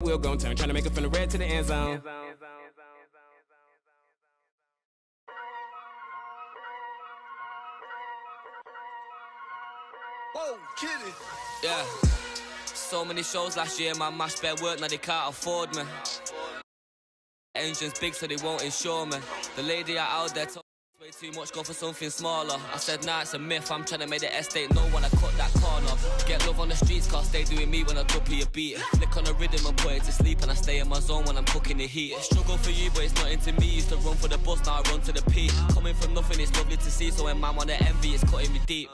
Wheel gon' turn, trying to make it from the red to the end zone. Whoa, kid it. Yeah. So many shows last year, man, mashed bare work, now they can't afford me. Engine's big, so they won't insure me. The lady out there told me way too much, go for something smaller. I said, nah, it's a myth, I'm trying to make the estate know when I cut that corner. Get love on the streets, cause they doing me when I duppy a beat. Flick on the rhythm and put it to sleep, and I stay in my zone when I'm cooking the heat. Struggle for you, but it's not into me. Used to run for the bus, now I run to the peak. Coming from nothing, it's lovely to see, so when man wanna envy, it's cutting me deep.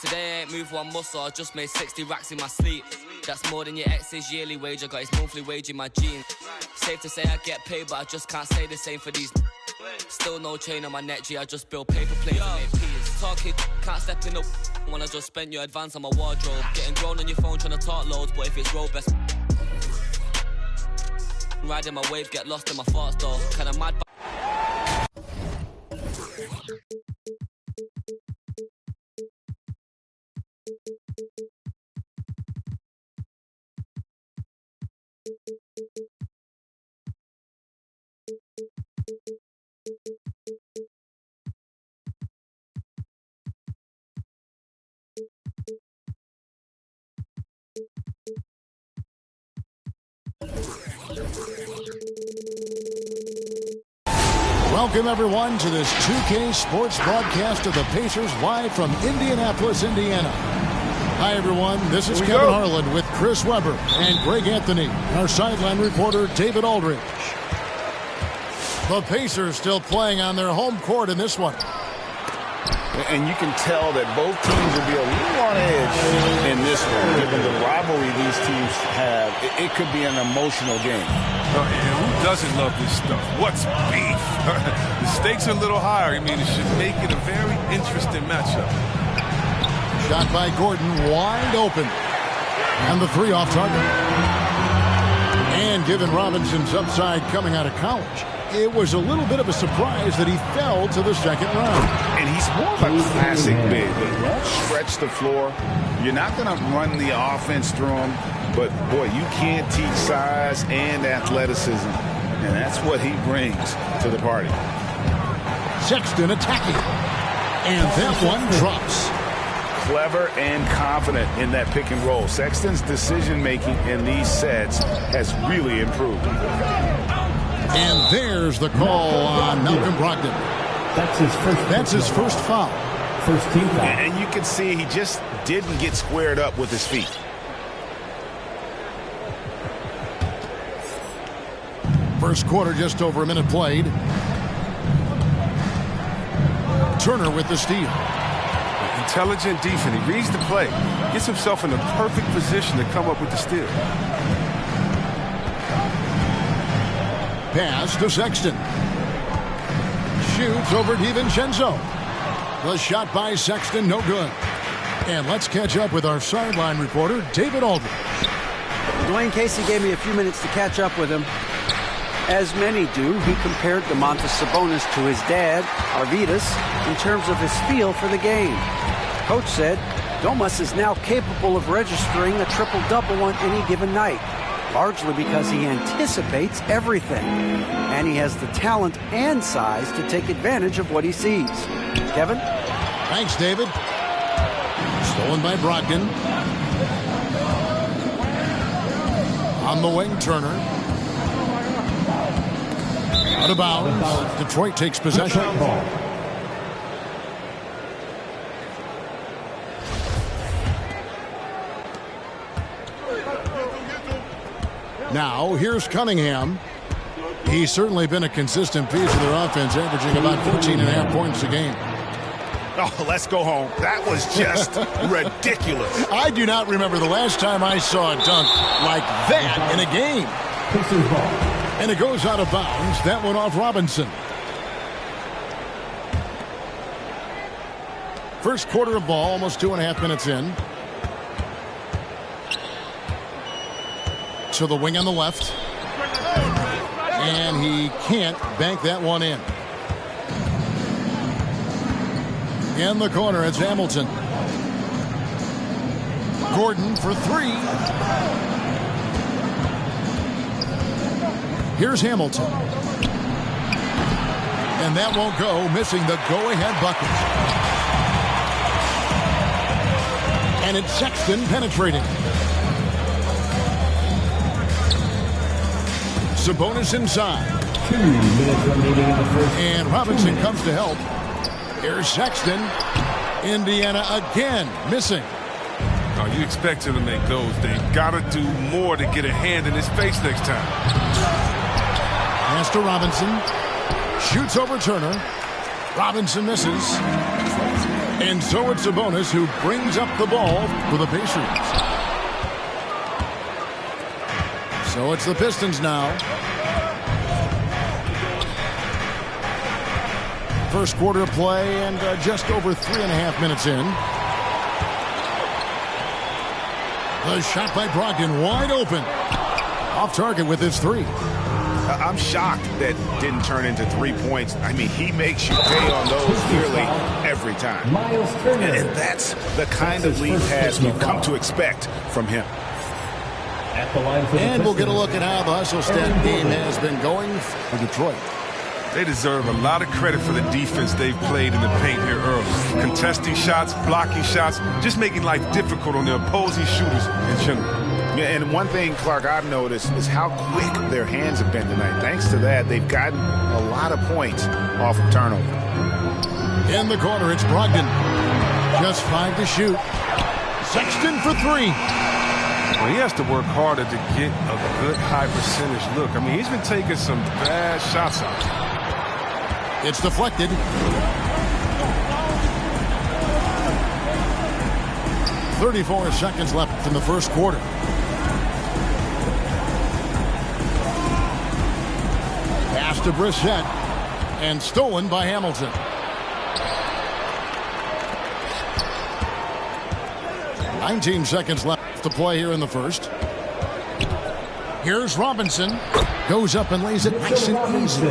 Today I ain't moved one muscle, I just made 60 racks in my sleep. That's more than your ex's yearly wage, I got his monthly wage in my jeans. Safe to say I get paid, but I just can't say the same for these. Still no chain on my neck, G, I just build paper plates and make peas. Talking, can't step in up when I just spent your advance on my wardrobe. Getting grown on your phone trying to talk loads, but if it's road best. Riding my wave, get lost in my thoughts though, kinda mad. Welcome, everyone, to this 2K Sports broadcast of the Pacers live from Indianapolis, Indiana. Hi, everyone. This is Kevin Harlan with Chris Webber and Greg Anthony, our sideline reporter, David Aldridge. The Pacers still playing on their home court in this one. And you can tell that both teams will be a little on edge in this one, given the rivalry these teams have. It could be an emotional game. And who doesn't love this stuff? What's beef? The stakes are a little higher. I mean, it should make it a very interesting matchup. Shot by Gordon, wide open. And the three off target. And given Robinson's upside coming out of college, it was a little bit of a surprise that he fell to the second round. And he's more of a classic big. He won't stretch the floor. You're not going to run the offense through him. But, boy, you can't teach size and athleticism. And that's what he brings to the party. Sexton attacking. And that one drops. Clever and confident in that pick and roll. Sexton's decision-making in these sets has really improved. And there's the call on Malcolm Brogdon. That's his first foul. First team foul. And you can see he just didn't get squared up with his feet. First quarter, just over a minute played. Turner with the steal. Intelligent defense. He reads the play. Gets himself in the perfect position to come up with the steal. Pass to Sexton. Shoots over DiVincenzo. The shot by Sexton, no good. And let's catch up with our sideline reporter, David Aldridge. Dwayne Casey gave me a few minutes to catch up with him. As many do, he compared Domantas Sabonis to his dad, Arvydas, in terms of his feel for the game. Coach said, Domas is now capable of registering a triple-double on any given night, largely because he anticipates everything. And he has the talent and size to take advantage of what he sees. Kevin? Thanks, David. Stolen by Brogdon. On the wing, Turner. Out of bounds. Detroit takes possession. Now, here's Cunningham. He's certainly been a consistent piece of their offense, averaging about 14.5 points a game. Oh, let's go home. That was just ridiculous. I do not remember the last time I saw a dunk like that in a game. And it goes out of bounds. That one off Robinson. First quarter of ball, almost 2.5 minutes in. To the wing on the left. And he can't bank that one in. In the corner, it's Hamilton. Gordon for three. Here's Hamilton. And that won't go, missing the go-ahead bucket. And it's Sexton penetrating. Sabonis inside. 2 minutes remaining in the first. And Robinson comes to help. Here's Sexton. Indiana again missing. Oh, you expect him to make those. They've got to do more to get a hand in his face next time. Pass to Robinson. Shoots over Turner. Robinson misses. And so it's Sabonis who brings up the ball for the Pacers. So it's the Pistons now. First quarter of play and just over 3.5 minutes in. The shot by Brogdon wide open. Off target with his three. I'm shocked that didn't turn into 3 points. I mean, he makes you pay on those nearly every time. Miles Turner. And that's the kind of league pass we've come to expect from him. At the line for the And we'll get a Pistons, look at how the hustle stat game has been going for Detroit. They deserve a lot of credit for the defense they've played in the paint here early. Contesting shots, blocking shots, just making life difficult on the opposing shooters in general. Yeah, and one thing, Clark, I've noticed is how quick their hands have been tonight. Thanks to that, they've gotten a lot of points off of turnover. In the corner, it's Brogdon. Just 5 to shoot. Sexton for 3. Well, he has to work harder to get a good high percentage look. I mean, he's been taking some bad shots out. It's deflected. .34 seconds left in the first quarter. Pass to Brissett. And stolen by Hamilton. .19 seconds left to play here in the first. Here's Robinson. Goes up and lays it nice and easy.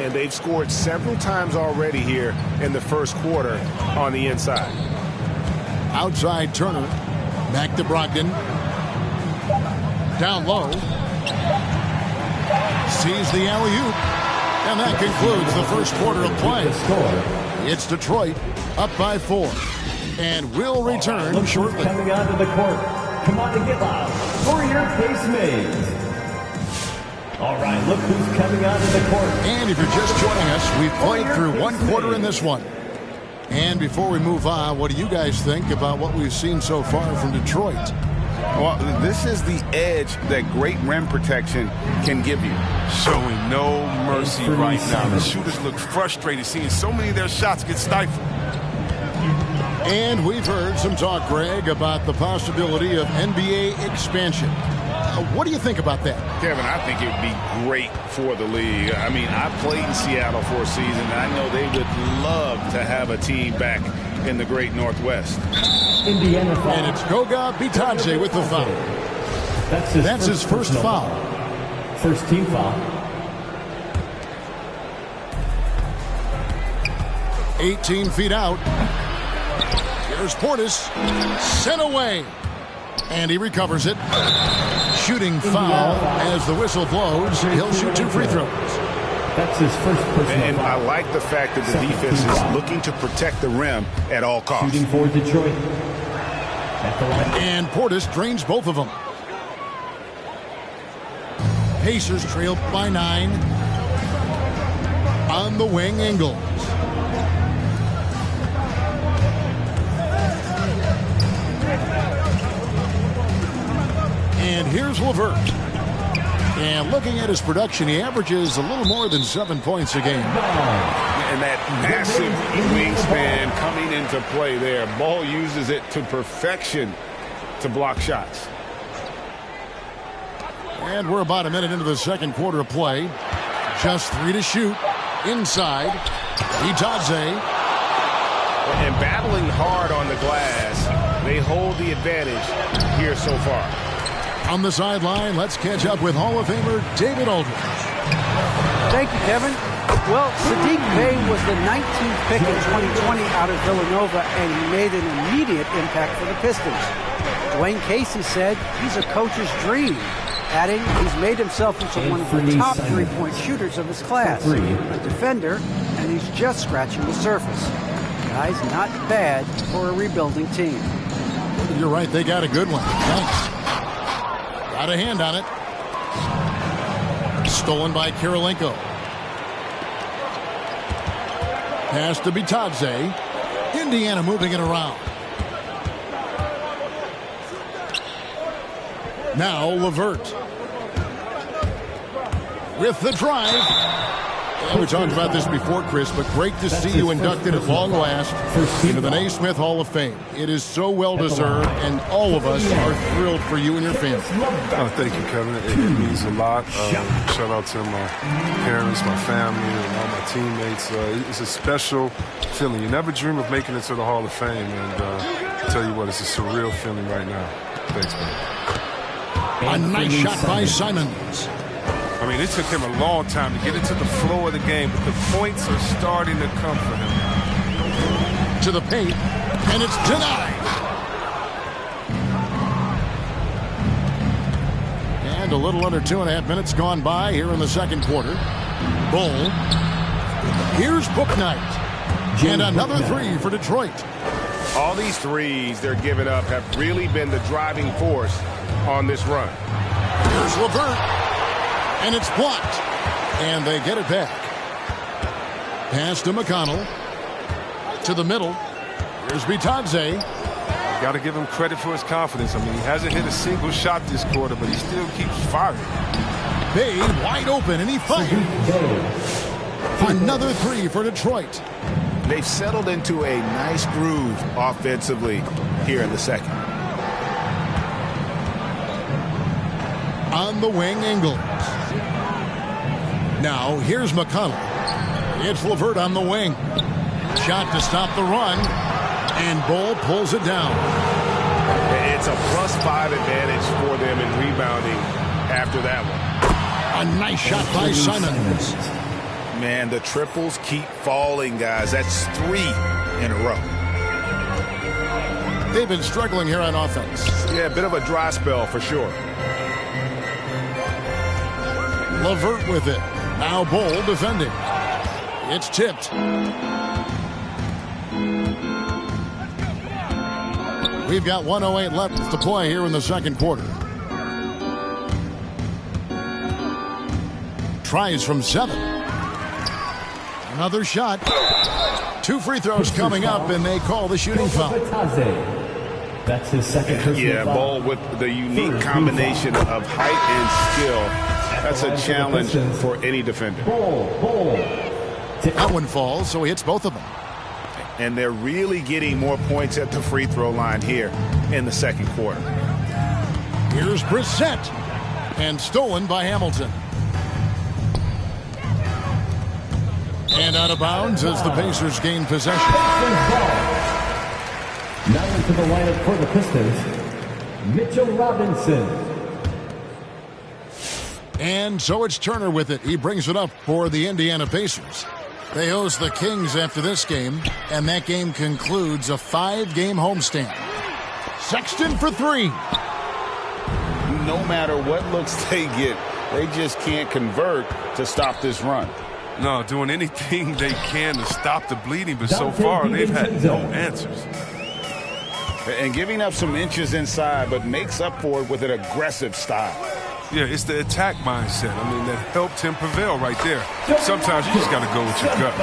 And they've scored several times already here in the first quarter on the inside. Outside Turner. Back to Brogdon. Down low. Sees the alley-oop. And that concludes the first quarter of play. It's Detroit up by 4. And will return look shortly. who's coming onto the court. Come on and get loud for your Pace Mates. All right, look who's coming onto the court. And if you're just joining us, we've played through one quarter in this one. And before we move on, what do you guys think about what we've seen so far from Detroit? Well, this is the edge that great rim protection can give you. Showing no mercy right now. The shooters look frustrated seeing so many of their shots get stifled. And we've heard some talk, Greg, about the possibility of NBA expansion. What do you think about that? Kevin, I think it would be great for the league. I mean, I played in Seattle for a season, and I know they would love to have a team back in the great Northwest. Indiana foul. And it's Goga Bitadze with the foul. That's his first foul. First team foul. 18 feet out. Here's Portis. Sent away. And he recovers it. Shooting foul as the whistle blows. He'll shoot 2 free throws. That's his first personal And I foul. like the fact that the defense is looking to protect the rim at all costs. Shooting for Detroit. At the line. And Portis drains both of them. Pacers trail by 9. On the wing, Ingles. And here's LeVert. And looking at his production, he averages a little more than 7 points a game. And that massive wingspan coming into play there. Ball uses it to perfection to block shots. And we're about a minute into the second quarter of play. Just 3 to shoot. Inside. Bitadze. And battling hard on the glass, they hold the advantage here so far. On the sideline, let's catch up with Hall of Famer David Aldridge. Thank you, Kevin. Well, Saddiq Bey was the 19th pick in 2020 out of Villanova, and he made an immediate impact for the Pistons. Dwayne Casey said he's a coach's dream. adding he's made himself into one of the top three-point shooters of his class. A defender, and he's just scratching the surface. Guy's not bad for a rebuilding team. You're right, they got a good one. Thanks. Got a hand on it. Stolen by Kirilenko. Pass to Bitadze. Indiana moving it around. Now LeVert. With the drive. Yeah, we talked about this before, Chris, but great to see you inducted at long last into the Naismith Hall of Fame. It is so well-deserved, and all of us are thrilled for you and your family. Oh, thank you, Kevin. It means a lot. Shout out to my parents, my family, and all my teammates. It's a special feeling. You never dream of making it to the Hall of Fame, and I tell you what, it's a surreal feeling right now. Thanks, man. A nice shot by Simons. I mean, it took him a long time to get into the flow of the game, but the points are starting to come for him. To the paint, and it's denied. And a little under 2.5 minutes gone by here in the second quarter. Bull. Here's Bouknight. And another three for Detroit. All these threes they're giving up have really been the driving force on this run. Here's LeVert. And it's blocked. And they get it back. Pass to McConnell. To the middle. Here's Bitadze. Got to give him credit for his confidence. I mean, he hasn't hit a single shot this quarter, but he still keeps firing. Bay wide open, and he fired. Another three for Detroit. They've settled into a nice groove offensively here in the second. On the wing, Ingles. Now, here's McConnell. It's LeVert on the wing. Shot to stop the run. And Bull pulls it down. It's a +5 advantage for them in rebounding after that one. A nice shot by Simons. Man, the triples keep falling, guys. That's 3 in a row. They've been struggling here on offense. Yeah, a bit of a dry spell for sure. LeVert with it. Now Bull defending. It's tipped. We've got 1:08 left to play here in the second quarter. Tries from 7. Another shot. 2 free throws coming up, and they call the shooting foul. That's his second personal foul. Bull with the unique combination of height and skill. That's a challenge for any defender. That one falls, so he hits both of them. And they're really getting more points at the free throw line here in the second quarter. Here's Brissett. And stolen by Hamilton. And out of bounds as the Pacers gain possession. Now into the lineup for the Pistons, Mitchell Robinson. And so it's Turner with it. He brings it up for the Indiana Pacers. They host the Kings after this game, and that game concludes a 5-game homestand. Sexton for 3. No matter what looks they get, they just can't convert to stop this run. No, doing anything they can to stop the bleeding, but so far they've had no answers. And giving up some inches inside, but makes up for it with an aggressive style. Yeah, it's the attack mindset. I mean, that helped him prevail right there. Sometimes you just got to go with your gut.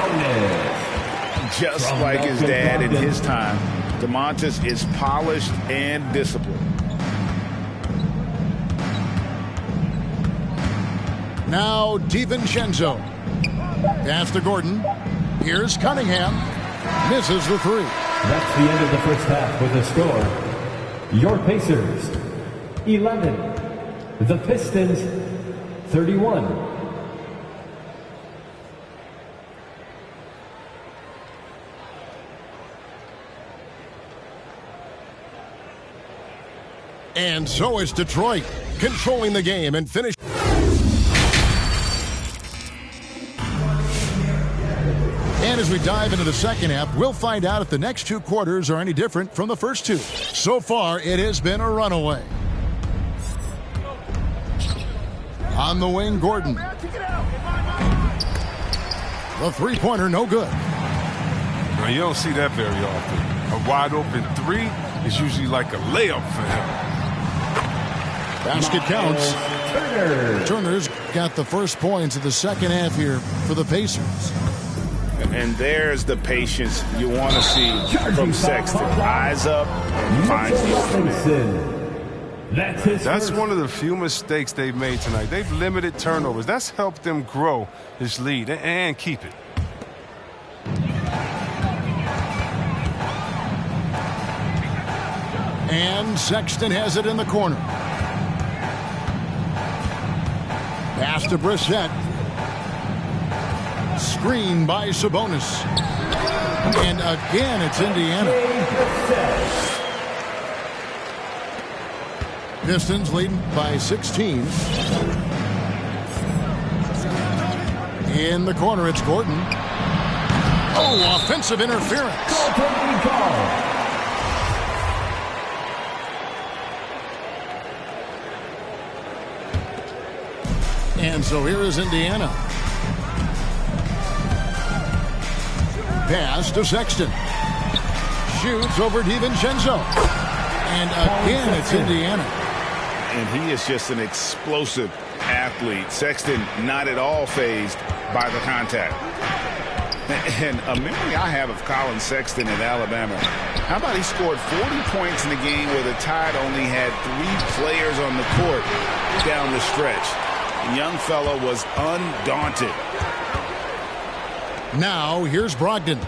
Just like his dad in his time, Domantas is polished and disciplined. Now DiVincenzo. Pass to Gordon. Here's Cunningham. Misses the 3. That's the end of the first half with the score. Your Pacers, 11. The Pistons, 31. And so it's Detroit controlling the game and finish. And as we dive into the second half, we'll find out if the next 2 quarters are any different from the first 2. So far, it has been a runaway. On the wing, Gordon. The three-pointer, no good. Now, you don't see that very often. A wide-open three is usually like a layup for him. Basket counts. Turner's got the first points of the second half here for the Pacers. And there's the patience you want to see from Sexton. Eyes up and finds the open man. That's one of the few mistakes they've made tonight. They've limited turnovers. That's helped them grow this lead and keep it. And Sexton has it in the corner. Pass to Brissett. Screen by Sabonis. And again, it's Indiana. Pistons leading by 16. In the corner, it's Gordon. Oh, offensive interference. And so here is Indiana. Pass to Sexton. Shoots over DiVincenzo. And again, it's Indiana. And he is just an explosive athlete. Sexton not at all fazed by the contact. And a memory I have of Colin Sexton at Alabama. How about he scored 40 points in the game where the Tide only had 3 players on the court down the stretch. The young fella was undaunted. Now, here's Brogdon.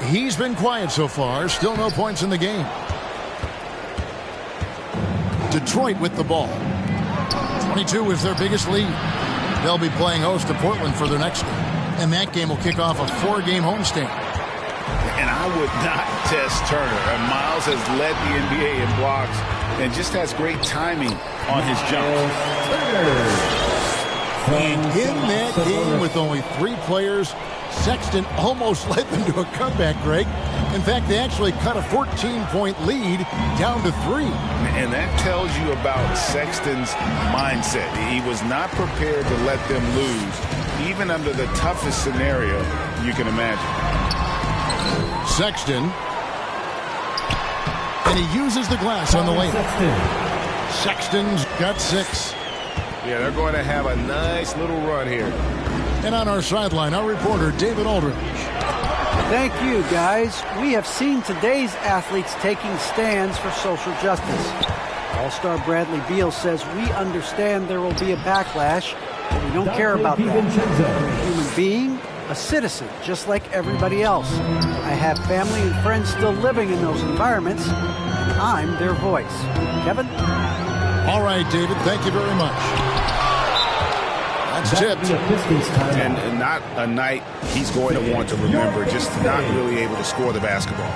He's been quiet so far. Still no points in the game. Detroit with the ball. 22 is their biggest lead. They'll be playing host to Portland for their next game. And that game will kick off a 4-game homestand. And I would not test Turner. And Miles has led the NBA in blocks and just has great timing on his jump. And in that game with only 3 players, Sexton almost led them to a comeback, Greg. In fact, they actually cut a 14-point lead down to 3. And that tells you about Sexton's mindset. He was not prepared to let them lose, even under the toughest scenario you can imagine. Sexton. And he uses the glass on the lane. Sexton's got 6. Yeah, they're going to have a nice little run here. And on our sideline, our reporter, David Aldridge. Thank you, guys. We have seen today's athletes taking stands for social justice. All-star Bradley Beal says, we understand there will be a backlash, but we don't care about that. I'm a human being, a citizen, just like everybody else. I have family and friends still living in those environments, and I'm their voice. Kevin? All right, David, thank you very much. That's tipped. And not a night he's going to want to remember, just not really able to score the basketball.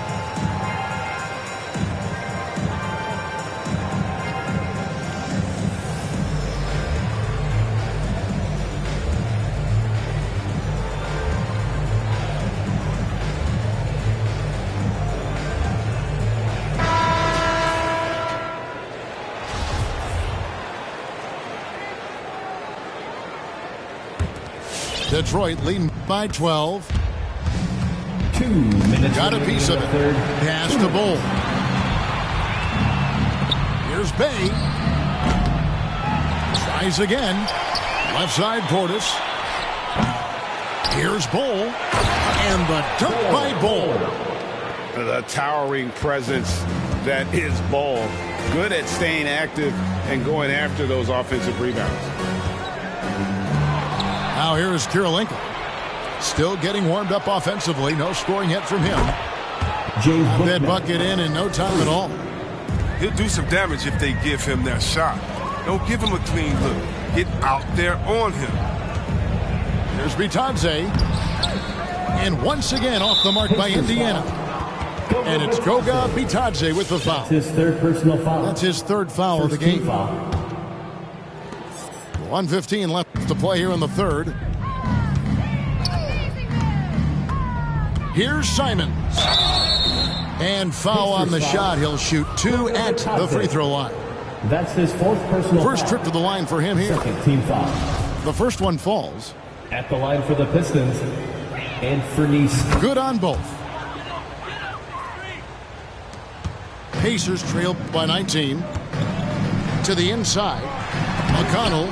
Detroit leading by 12. 2 minutes. Got a piece of it. Pass to Bull. Here's Bay. Tries again. Left side, Portis. Here's Bull. And the dunk by Bull. The towering presence that is Bull. Good at staying active and going after those offensive rebounds. Now here is Kirilenko. Still getting warmed up offensively. No scoring yet from him. That bucket in no time at all. He'll do some damage if they give him that shot. Don't give him a clean look. Get out there on him. Here's Bitadze. And once again off the mark by Indiana. And it's Goga Bitadze with the foul. That's his third personal foul. That's his third foul of the game. 1:15 left to play here in the third. Here's Simons. And foul on the shot. He'll shoot 2 at the free throw line. That's his fourth personal First foul. trip to the line for him here. Second team foul. The first one falls. At the line for the Pistons, Anthony. Good on both. Pacers trail by 19. To the inside. McConnell.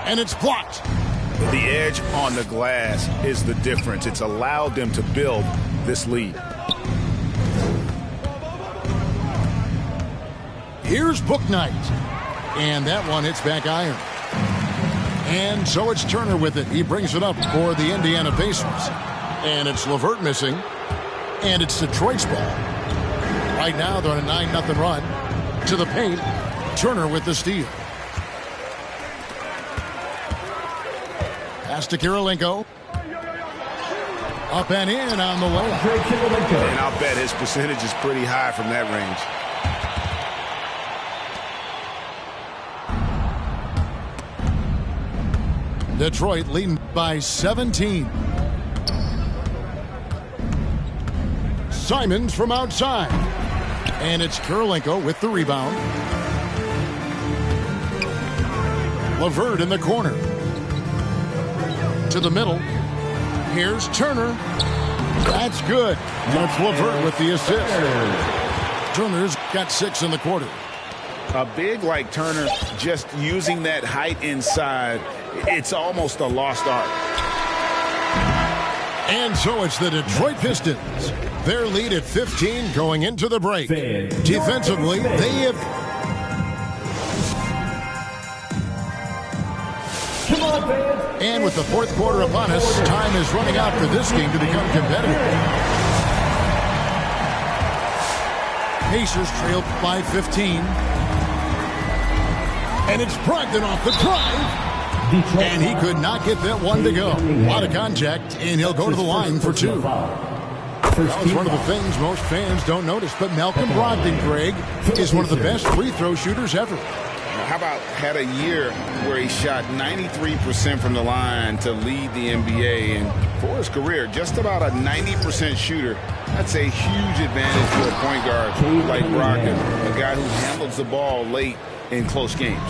And it's blocked. The edge on the glass is the difference. It's allowed them to build this lead. Here's Bouknight. And that one hits back iron. And so it's Turner with it. He brings it up for the Indiana Pacers. And it's LeVert missing. And it's Detroit's ball. Right now they're on a 9-0 run. To the paint. Turner with the steal. Pass to Kirilenko. Up and in on the way. And I'll bet his percentage is pretty high from that range. Detroit leading by 17. Simons from outside. And it's Kirilenko with the rebound. LeVert in the corner. To the middle. Here's Turner. That's good. That's LeVert with the assist. Turner's got 6 in the quarter. A big like Turner, just using that height inside, it's almost a lost art. And so it's the Detroit Pistons. Their lead at 15 going into the break. Defensively, they have... Come on, fans. And with the fourth quarter upon us, time is running out for this game to become competitive. Pacers trail by 15. And it's Brogdon off the drive. And he could not get that one to go. A lot of contact, and he'll go to the line for 2. That was one of the things most fans don't notice. But Malcolm Brogdon, Greg, is one of the best free throw shooters ever. How about had a year where he shot 93% from the line to lead the NBA, and for his career, just about a 90% shooter. That's a huge advantage for a point guard like Brogdon, a guy who handles the ball late in close games.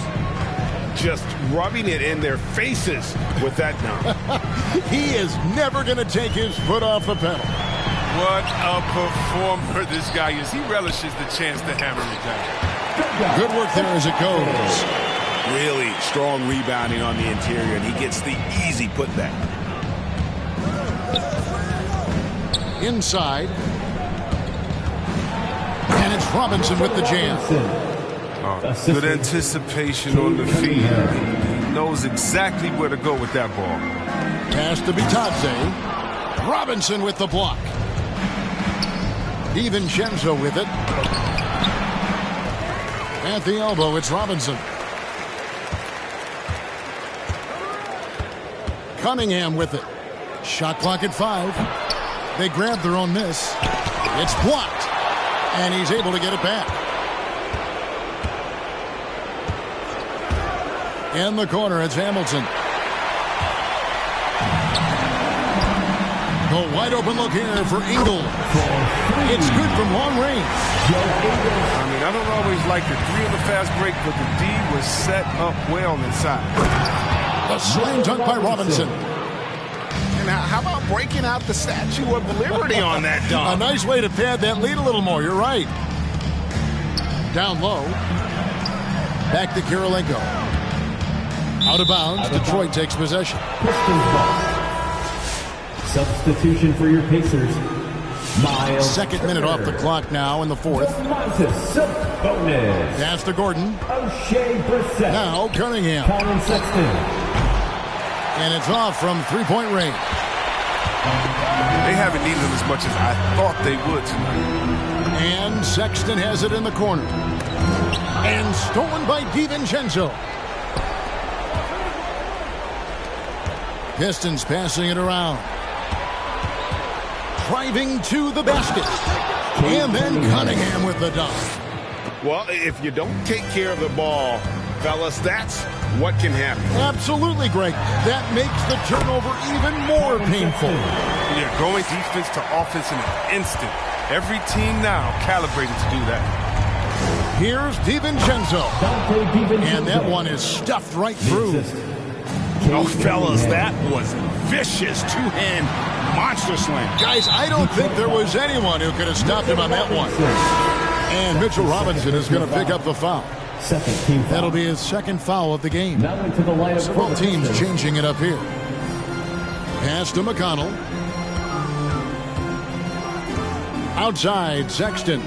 Just rubbing it in their faces with that dunk. He is never going to take his foot off the pedal. What a performer this guy is. He relishes the chance to hammer it down. Good work there as it goes. Really strong rebounding on the interior, and he gets the easy putback. Inside. And it's Robinson with the jam. Good anticipation on the feet. He knows exactly where to go with that ball. Pass to Bitadze. Robinson with the block. DiVincenzo with it. At the elbow, it's Robinson. Cunningham with it. Shot clock at 5. They grab their own miss. It's blocked. And he's able to get it back. In the corner, it's Hamilton. A wide open look here for Ingle. It's good from long range. I mean, I don't always like the 3 on the fast break, but the D was set up well inside. The slam dunk by Robinson. And how about breaking out the Statue of Liberty on that dunk? A nice way to pad that lead a little more. You're right. Down low. Back to Kirilenko. Out of bounds. Detroit takes possession. Pistons ball. Substitution for your Pacers. Miles. Second minute off the clock now in the fourth. Domantas Sabonis. Pass to Gordon. O'Shea Brissett. Now Cunningham. Colin Sexton. And it's off from three-point range. They haven't needed him as much as I thought they would tonight. And Sexton has it in the corner. And stolen by DiVincenzo. Pistons passing it around. Driving to the basket. And then Cunningham with the dunk. Well, if you don't take care of the ball, fellas, that's what can happen. Absolutely, Greg. That makes the turnover even more painful. Yeah, going defense to offense in an instant. Every team now calibrated to do that. Here's DiVincenzo. And that one is stuffed right through. Oh, fellas, that was vicious two-hand monster slam. Guys, I don't think there was anyone who could have stopped him on that one. And Mitchell Robinson is going to pick up the foul. Second team foul. That'll be his second foul of the game. Now into the lineup. Several teams changing it up here. Pass to McConnell. Outside, Sexton.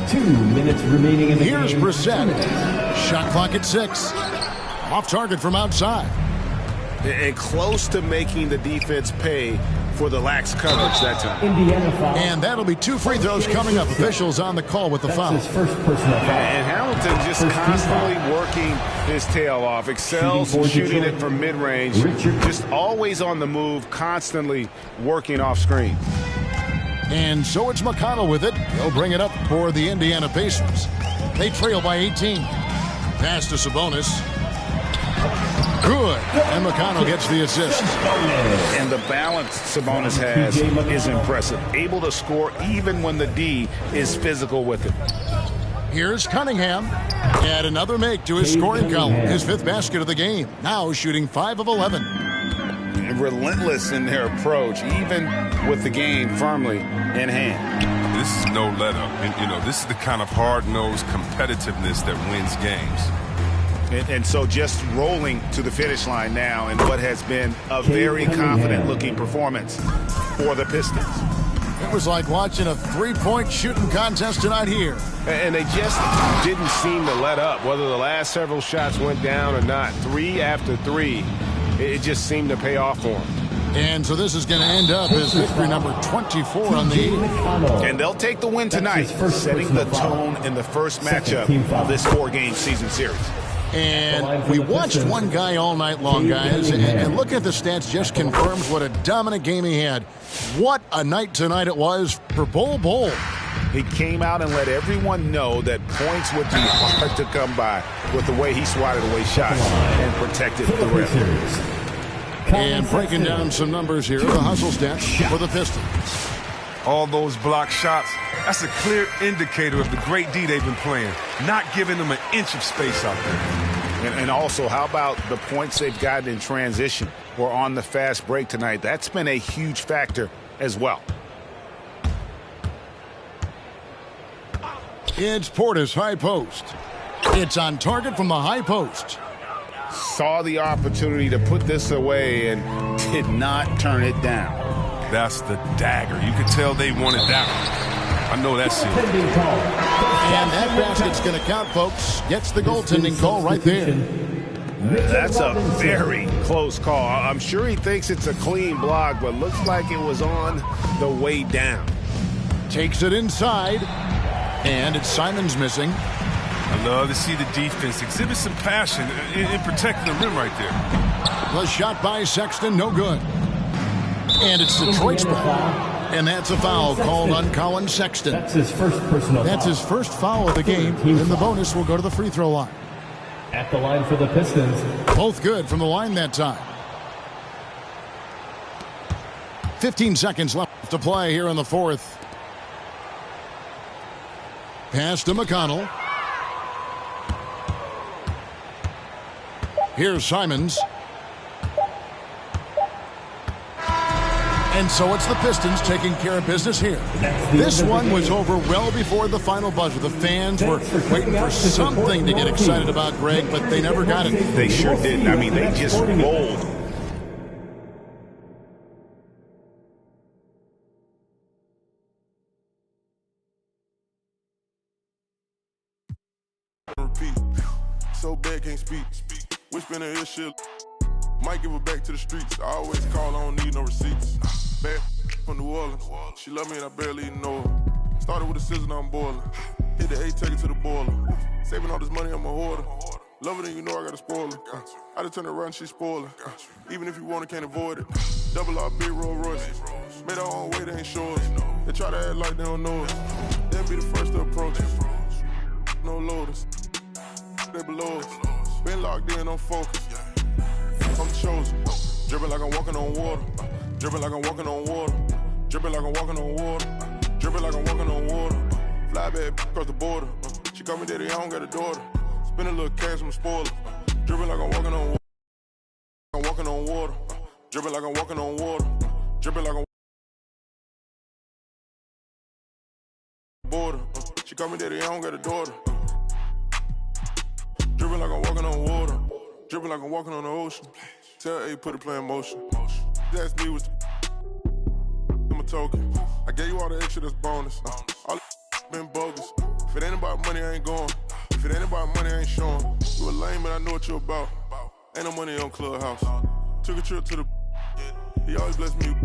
2 minutes remaining in the Here's game. Brissett. Shot clock at 6. Off target from outside. And close to making the defense pay for the lax coverage that time. Indiana foul. And that'll be 2 free throws coming up. Officials on the call with the That's foul. his first personal foul. And Hamilton just constantly working his tail off. Excels shooting it from mid-range. Just always on the move, constantly working off screen. And so it's McConnell with it. He'll bring it up for the Indiana Pacers. They trail by 18. Pass to Sabonis. Good. And McConnell gets the assist. And the balance Sabonis has is impressive. Able to score even when the D is physical with it. Here's Cunningham. Add another make to his scoring column. His 5th basket of the game. Now shooting 5 of 11. And relentless in their approach, even with the game firmly in hand. This is no let up. And, you know, this is the kind of hard-nosed competitiveness that wins games. And so just rolling to the finish line now in what has been a very confident-looking performance for the Pistons. It was like watching a 3-point shooting contest tonight here. And they just didn't seem to let up. Whether the last several shots went down or not, 3 after 3, it just seemed to pay off for them. And so this is going to end up as victory number 24 on the evening. And they'll take the win tonight, setting the tone in the first matchup of this 4-game season series. And we watched one guy all night long, guys, and looking at the stats just confirms what a dominant game he had. What a night tonight it was for Bol Bol. He came out and let everyone know that points would be hard to come by with the way he swatted away shots and protected the rim. And breaking down some numbers here, the hustle stats for the Pistons. All those block shots, that's a clear indicator of the great D they've been playing, not giving them an inch of space out there. And also, how about the points they've gotten in transition or on the fast break tonight? That's been a huge factor as well. It's Portis high post. It's on target from the high post. Saw the opportunity to put this away and did not turn it down. That's the dagger. You could tell they wanted that one. I know that's it. And that basket's going to count, folks. Gets the goaltending call right there. That's a very close call. I'm sure he thinks it's a clean block, but looks like it was on the way down. Takes it inside. And it's Simons missing. I love to see the defense exhibit some passion in protecting the rim right there. The shot by Sexton, no good. And it's Detroit's ball. And that's a foul called on Colin Sexton. That's his first personal foul. That's his first foul of the game. And the bonus will go to the free throw line. At the line for the Pistons. Both good from the line that time. 15 seconds left to play here in the fourth. Pass to McConnell. Here's Simons. And so it's the Pistons taking care of business here. This one was over well before the final buzzer. The fans were waiting for something to get excited about, Greg, but they never got it. They sure didn't. I mean, they just rolled. Repeat. So bad can't speak. Whispering her ear shit. Might give her back to the streets. I always call, I don't need no receipts. Back from New Orleans. She love me and I barely even know her. Started with a scissor, now I'm boiling. Hit the A, take it to the boiler. Saving all this money, I'm a hoarder. Love it and you know I got a spoiler. I just turn around, she spoiling. Even if you want it, can't avoid it. Double R, big Rolls Royce. Made our own way, they ain't sure. They try to act like they don't know us. They'll be the first to approach us. No loaders. They below us. Been locked in, I'm focused. I'm chosen. Dripping like I'm walking on water. Dripping like I'm walking on water. Dripping like I'm walking on water. Dripping like I'm walking on water. Fly back across the border. She call me daddy, I don't got a daughter. Spend a little cash, I'm a spoiler. Dripping like I'm walking on water. I'm walking on water. Dripping like I'm walking on water. Dripping like I'm border. She call me daddy, I don't got a daughter. Dripping like I'm walking on water. Dripping like I'm walking on the ocean. Tell A, put the play in motion. That's me with I'm a token. I gave you all the extra, that's bonus. All been bogus. If it ain't about money, I ain't going. If it ain't about money, I ain't showing. You a lame, but I know what you about. Ain't no money on Clubhouse. Took a trip to the. He always bless me.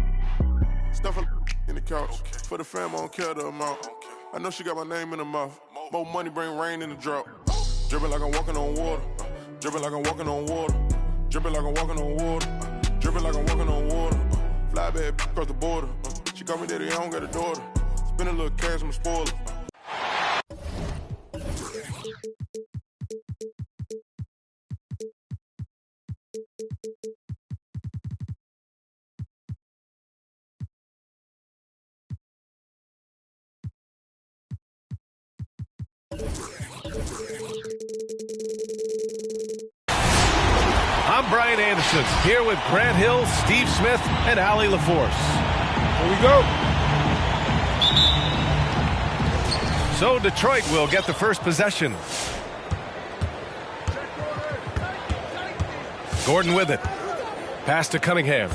Stuff in the couch. For the fam, I don't care the amount. I know she got my name in her mouth. More money bring rain in the drought. Dripping like I'm walking on water. Dripping like I'm walking on water. Dripping like I'm walking on water. Dripping like I'm walking on water. Fly back across the border. She call me daddy, I don't got a daughter. Spend a little cash, I'm a spoiler. I'm Brian Anderson, here with Grant Hill, Steve Smith, and Allie LaForce. Here we go. So Detroit will get the first possession. Gordon with it. Pass to Cunningham.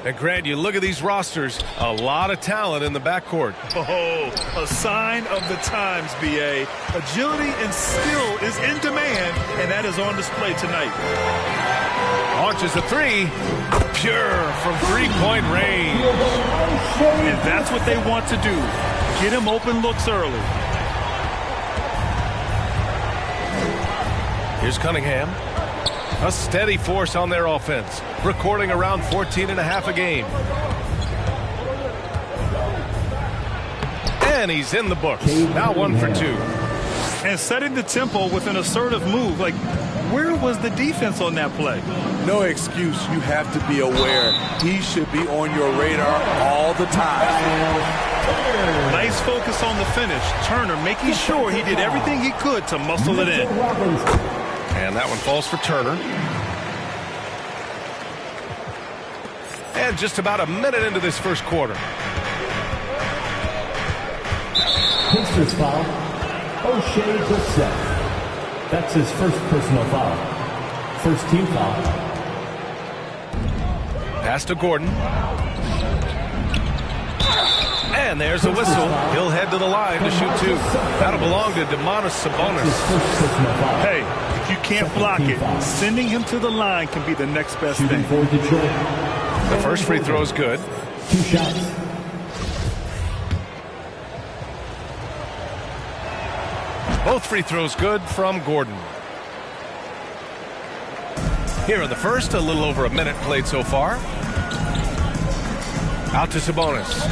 And Grant, you look at these rosters, a lot of talent in the backcourt. Oh, a sign of the times, B.A. Agility and skill is in demand, and that is on display tonight. Launches a three. Pure from three-point range. And that's what they want to do. Get him open looks early. Here's Cunningham. A steady force on their offense, recording around 14.5 a game. And he's in the books. Now 1 for 2. And setting the tempo with an assertive move. Like, where was the defense on that play? No excuse. You have to be aware. He should be on your radar all the time. Nice focus on the finish. Turner making sure he did everything he could to muscle it in. And that one falls for Turner. And just about a minute into this first quarter. Pacers foul. O'Shea Brissett. That's his first personal foul. First team foul. Pass to Gordon. And there's a whistle. He'll head to the line to shoot two. That'll belong to Domantas Sabonis. Hey, if you can't block it, sending him to the line can be the next best thing. The first free throw is good. 2 shots. Both free throws good from Gordon. Here in the first, a little over a minute played so far. Out to Sabonis.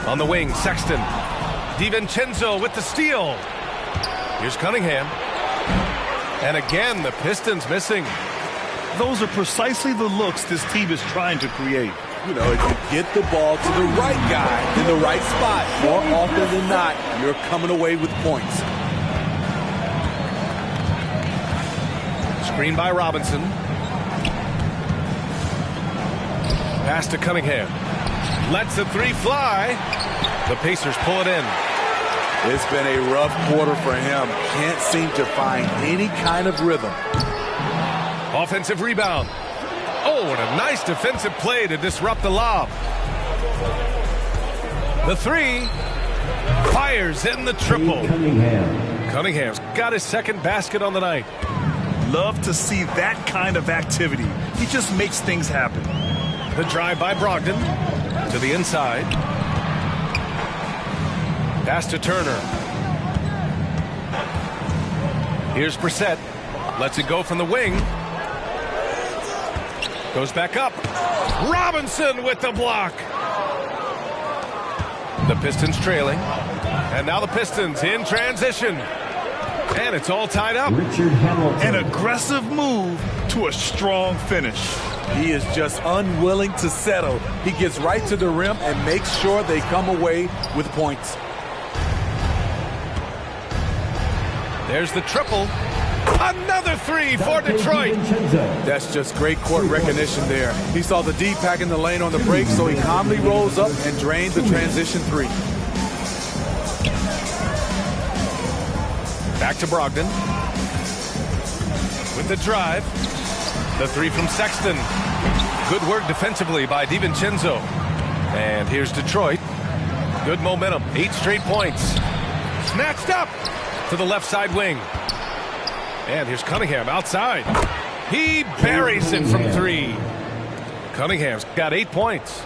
On the wing, Sexton. DiVincenzo with the steal. Here's Cunningham. And again, the Pistons missing. Those are precisely the looks this team is trying to create. You know, if you get the ball to the right guy in the right spot, more often than not, you're coming away with points. Screen by Robinson. Pass to Cunningham. Lets the three fly. The Pacers pull it in. It's been a rough quarter for him. Can't seem to find any kind of rhythm. Offensive rebound. Oh, and a nice defensive play to disrupt the lob. The three. Fires in the triple. Cunningham's got his second basket on the night. Love to see that kind of activity. He just makes things happen. The drive by Brogdon to the inside. Pass to Turner. Here's Brissett. Lets it go from the wing. Goes back up. Robinson with the block. The Pistons trailing. And now the Pistons in transition. And it's all tied up. An aggressive move to a strong finish. He is just unwilling to settle. He gets right to the rim and makes sure they come away with points. There's the triple. Another three for Detroit. That's just great court recognition there. He saw the D pack in the lane on the break, so he calmly rolls up and drains the transition three. Back to Brogdon. With the drive. The three from Sexton. Good work defensively by DiVincenzo. And here's Detroit. Good momentum. 8 straight points. Snatched up to the left side wing. And here's Cunningham outside. He buries it from 3. Cunningham's got 8 points.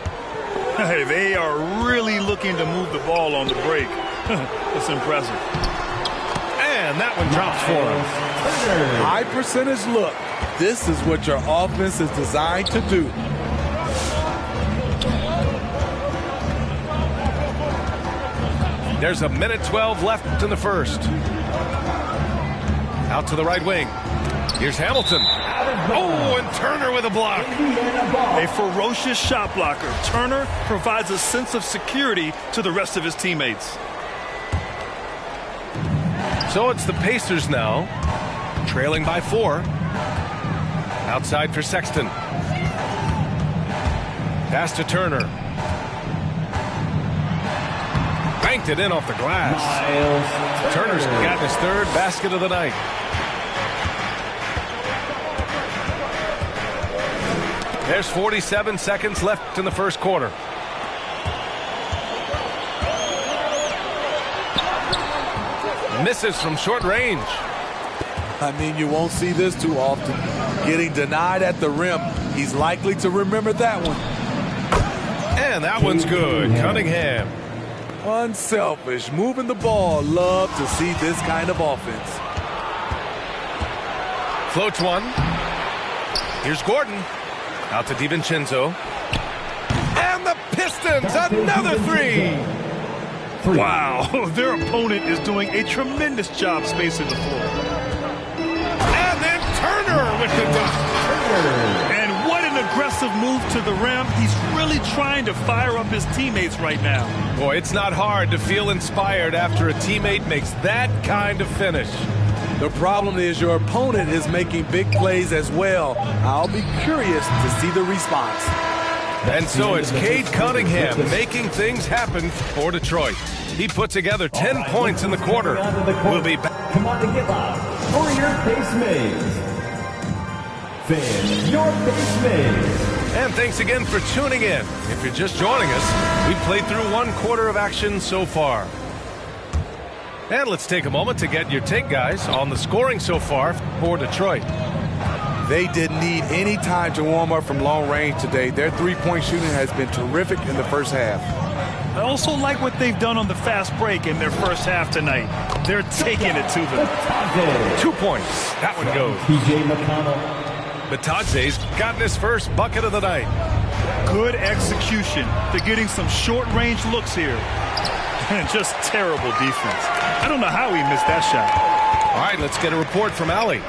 Hey, they are really looking to move the ball on the break. It's impressive. And that one drops for him. High percentage look. This is what your offense is designed to do. There's a minute 12 left in the first. Out to the right wing. Here's Hamilton. Oh, and Turner with a block. A ferocious shot blocker. Turner provides a sense of security to the rest of his teammates. So it's the Pacers now, trailing by 4. Outside for Sexton. Pass to Turner. Banked it in off the glass. Turner's got his 3rd basket of the night. There's 47 seconds left in the first quarter. Misses from short range. I mean, you won't see this too often. Getting denied at the rim. He's likely to remember that one. And that one's good. Cunningham. Unselfish. Moving the ball. Love to see this kind of offense. Floats one. Here's Gordon. Out to DiVincenzo. And the Pistons, another 3. Wow, their opponent is doing a tremendous job spacing the floor. And then Turner with the dunk. And what an aggressive move to the rim. He's really trying to fire up his teammates right now. Boy, it's not hard to feel inspired after a teammate makes that kind of finish. The problem is your opponent is making big plays as well. I'll be curious to see the response. And so it's Cade Cunningham making things happen for Detroit. He put together 10 points in the quarter. We'll be back. Come on to give up for your base mates. Fans, your base mates. And thanks again for tuning in. If you're just joining us, we've played through 1 quarter of action so far. And let's take a moment to get your take, guys, on the scoring so far for Detroit. They didn't need any time to warm up from long range today. Their 3-point shooting has been terrific in the first half. I also like what they've done on the fast break in their first half tonight. They're taking it to them. 2 points. That one goes. T.J. McConnell. Batadze's gotten his first bucket of the night. Good execution. They're getting some short-range looks here. And just terrible defense. I don't know how he missed that shot. All right, let's get a report from Allie.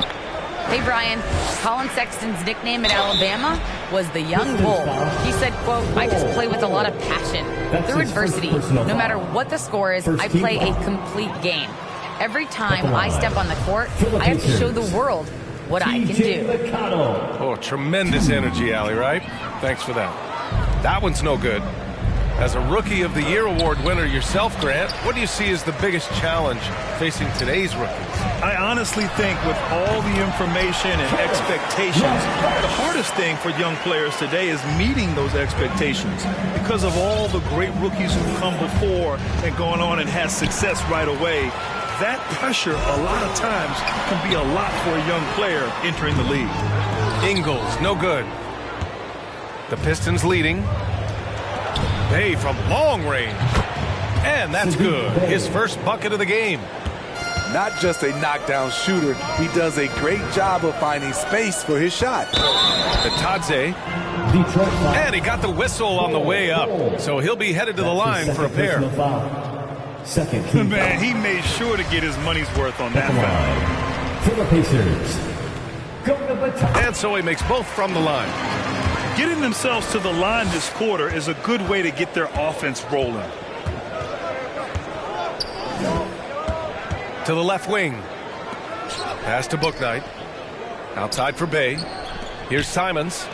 Hey, Brian. Colin Sexton's nickname at Alabama was the Young Bull. He said, quote, I just play with a lot of passion. Through adversity, no matter what the score is, I play a complete game. Every time I step on the court, I have to show the world what I can do. Oh, tremendous energy, Allie, right? Thanks for that. That one's no good. As a Rookie of the Year award winner yourself, Grant, what do you see as the biggest challenge facing today's rookies? I honestly think with all the information and expectations, the hardest thing for young players today is meeting those expectations because of all the great rookies who've come before and gone on and had success right away. That pressure a lot of times can be a lot for a young player entering the league. Ingles, no good. The Pistons leading. Bay from long range. And that's good. His first bucket of the game. Not just a knockdown shooter, he does a great job of finding space for his shot. Batadze. And he got the whistle on the way up. So he'll be headed to the line for a pair. Man, he made sure to get his money's worth on that foul. For the Pacers. And so he makes both from the line. Getting themselves to the line this quarter is a good way to get their offense rolling. To the left wing. Pass to Bouknight. Outside for Bay. Here's Simons.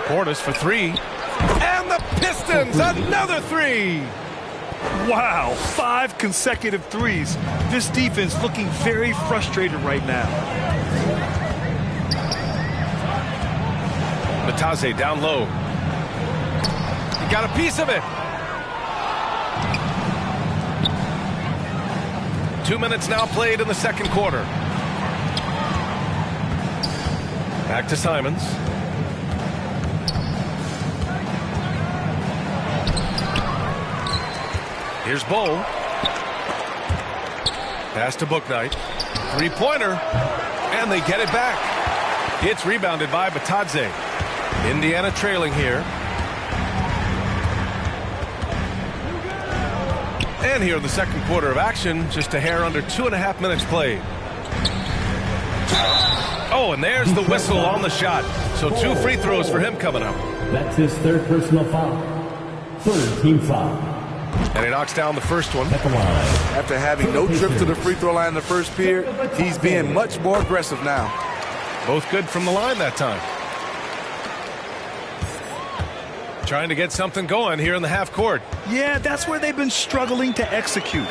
Portis for three. And the Pistons, another three. Wow, 5 consecutive threes. This defense looking very frustrated right now. Bitadze down low. He got a piece of it. 2 minutes now played in the second quarter. Back to Simons. Here's Bol. Pass to Bouknight. Three-pointer. And they get it back. It's rebounded by Bitadze. Indiana trailing here. And here in the second quarter of action, just a hair under 2.5 minutes played. Oh, and there's the whistle on the shot. So 2 free throws for him coming up. That's his third personal foul. Third team foul. And he knocks down the first one. After having no trip to the free throw line in the first period, he's being much more aggressive now. Both good from the line that time. Trying to get something going here in the half court. Yeah, that's where they've been struggling to execute.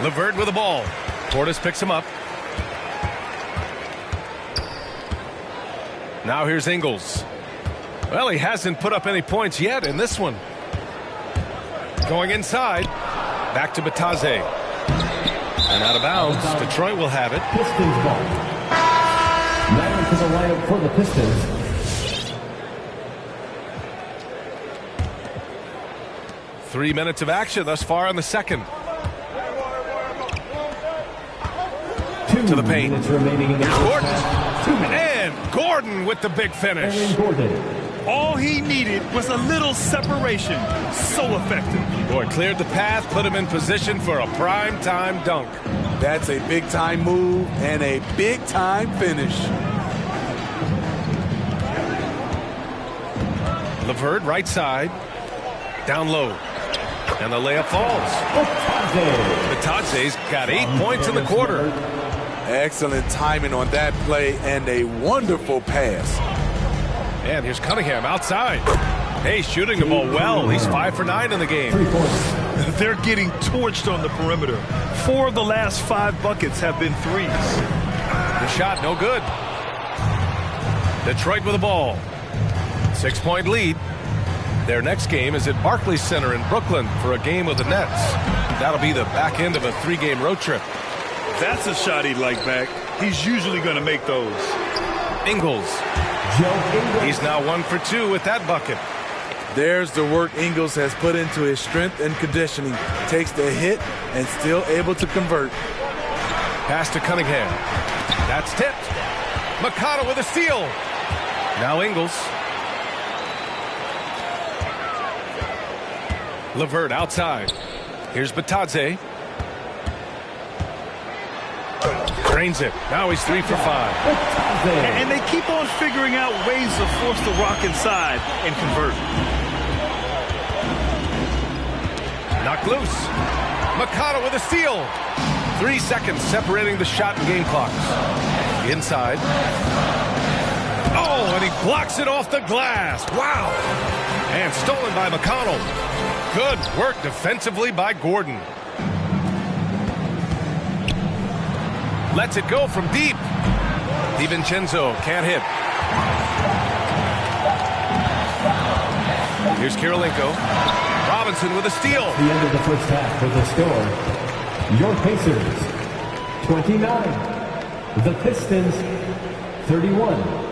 LeVert with the ball. Portis picks him up. Now here's Ingles. Well, he hasn't put up any points yet in this one. Going inside. Back to Bitadze. And out of bounds. Detroit will have it. Pistons ball. Now to the layup for the Pistons. Three minutes of action thus far in the second. To the paint. Remaining in the Gordon. And Gordon with the big finish. All he needed was a little separation. So effective. Boy, cleared the path, put him in position for a prime-time dunk. That's a big-time move and a big-time finish. LeVert, right side. Down low. And the layup falls. Bitadze's got 8 points in the quarter. Excellent timing on that play and a wonderful pass. And here's Cunningham outside. Hey, shooting the ball well. He's 5 for 9 in the game. They're getting torched on the perimeter. 4 of the last 5 buckets have been threes. The shot, no good. Detroit with the ball. 6-point lead. Their next game is at Barclays Center in Brooklyn for a game with the Nets. That'll be the back end of a 3-game road trip. That's a shot he'd like back. He's usually going to make those. Ingles. He's now 1 for 2 with that bucket. There's the work Ingles has put into his strength and conditioning. Takes the hit and still able to convert. Pass to Cunningham. That's tipped. Mikata with a steal. Now Ingles. LeVert outside. Here's Bitadze. Drains it. Now he's 3 for 5. And they keep on figuring out ways to force the rock inside and convert. Knocked loose. Mikata with a steal. 3 seconds separating the shot and game clocks. Inside. Oh, and he blocks it off the glass. Wow. And stolen by McConnell. Good work defensively by Gordon. Lets it go from deep. DiVincenzo can't hit. Here's Kirilenko. Robinson with a steal. The end of the first half with the score. Your Pacers, 29. The Pistons, 31.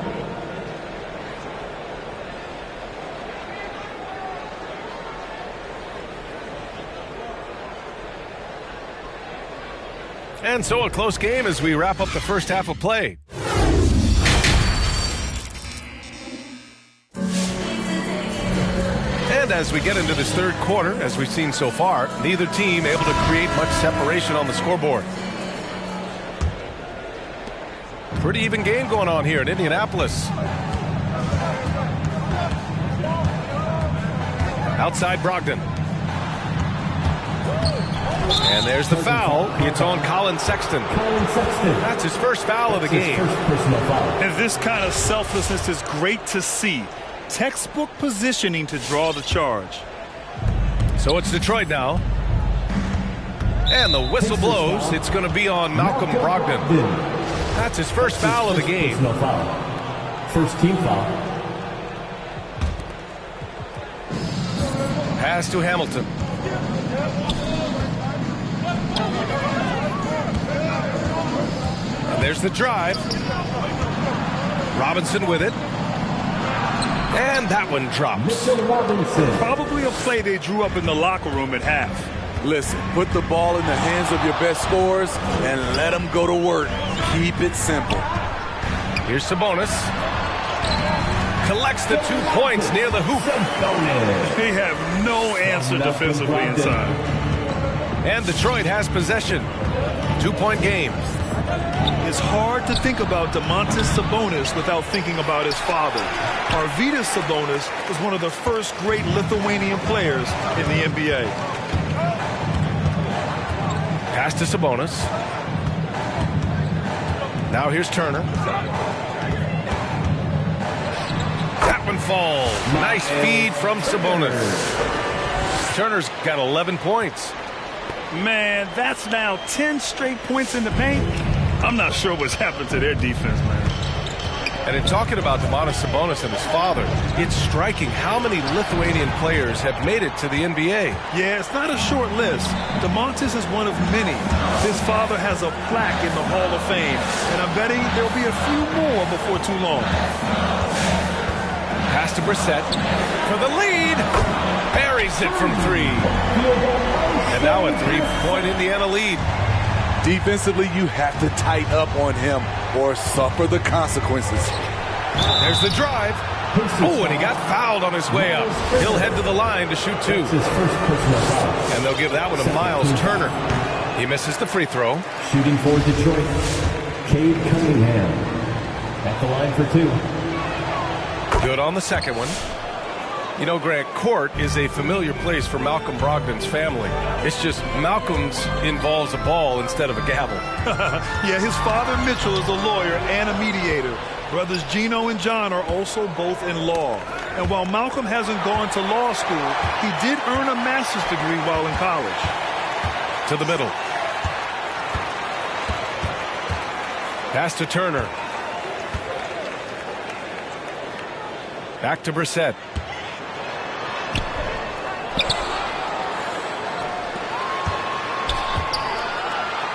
And so a close game as we wrap up the first half of play. And as we get into this third quarter, as we've seen so far, neither team able to create much separation on the scoreboard. Pretty even game going on here in Indianapolis. Outside Brogdon. And there's the foul. It's on Colin Sexton. That's his first foul of the game. And this kind of selflessness is great to see. Textbook positioning to draw the charge. So it's Detroit now. And the whistle blows. It's going to be on Malcolm Brogdon. That's his first foul of the game. First team foul. Pass to Hamilton. And there's the drive. Robinson with it. And that one drops. Probably a play they drew up in the locker room at half. Listen, put the ball in the hands of your best scorers and let them go to work. Keep it simple. Here's Sabonis. Collects the 2 points near the hoop. They have no answer defensively inside. And Detroit has possession. 2-point game. It's hard to think about Domantas Sabonis without thinking about his father. Arvydas Sabonis was one of the first great Lithuanian players in the NBA. Pass to Sabonis. Now here's Turner. That one falls. Nice feed from Sabonis. Turner's got 11 points. Man, that's now 10 straight points in the paint. I'm not sure what's happened to their defense, man. And in talking about Domantas Sabonis and his father, it's striking how many Lithuanian players have made it to the NBA. Yeah, it's not a short list. Domantas is one of many. His father has a plaque in the Hall of Fame, and I'm betting there'll be a few more before too long. Pass to Brissett for the lead. Buries it from 3. And now a 3-point Indiana lead. Defensively, you have to tighten up on him or suffer the consequences. There's the drive. Oh, and he got fouled on his way up. He'll head to the line to shoot 2. And they'll give that one to Miles Turner. He misses the free throw. Shooting for Detroit, Cade Cunningham at the line for 2. Good on the second one. You know, Grant, court is a familiar place for Malcolm Brogdon's family. It's just Malcolm's involves a ball instead of a gavel. Yeah, his father Mitchell is a lawyer and a mediator. Brothers Gino and John are also both in law. And while Malcolm hasn't gone to law school, he did earn a master's degree while in college. To the middle. Pass to Turner. Back to Brissett.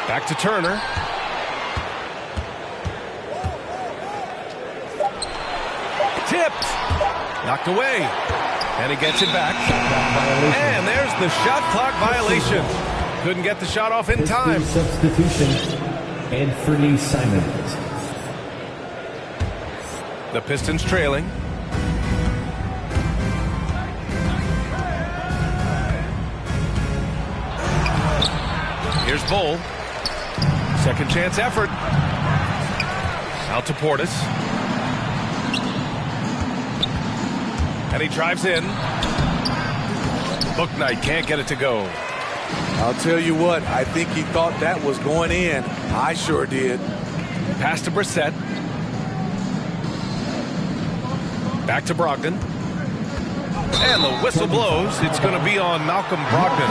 Back to Turner. Tipped. Knocked away. And he gets it back. And there's the shot clock violation. Couldn't get the shot off in time. Substitution. Anthony Simons. The Pistons trailing. Here's Bull. Second chance effort. Out to Portis. And he drives in. Bouknight can't get it to go. I'll tell you what, I think he thought that was going in. I sure did. Pass to Brissett. Back to Brogdon. And the whistle blows. It's going to be on Malcolm Brogdon.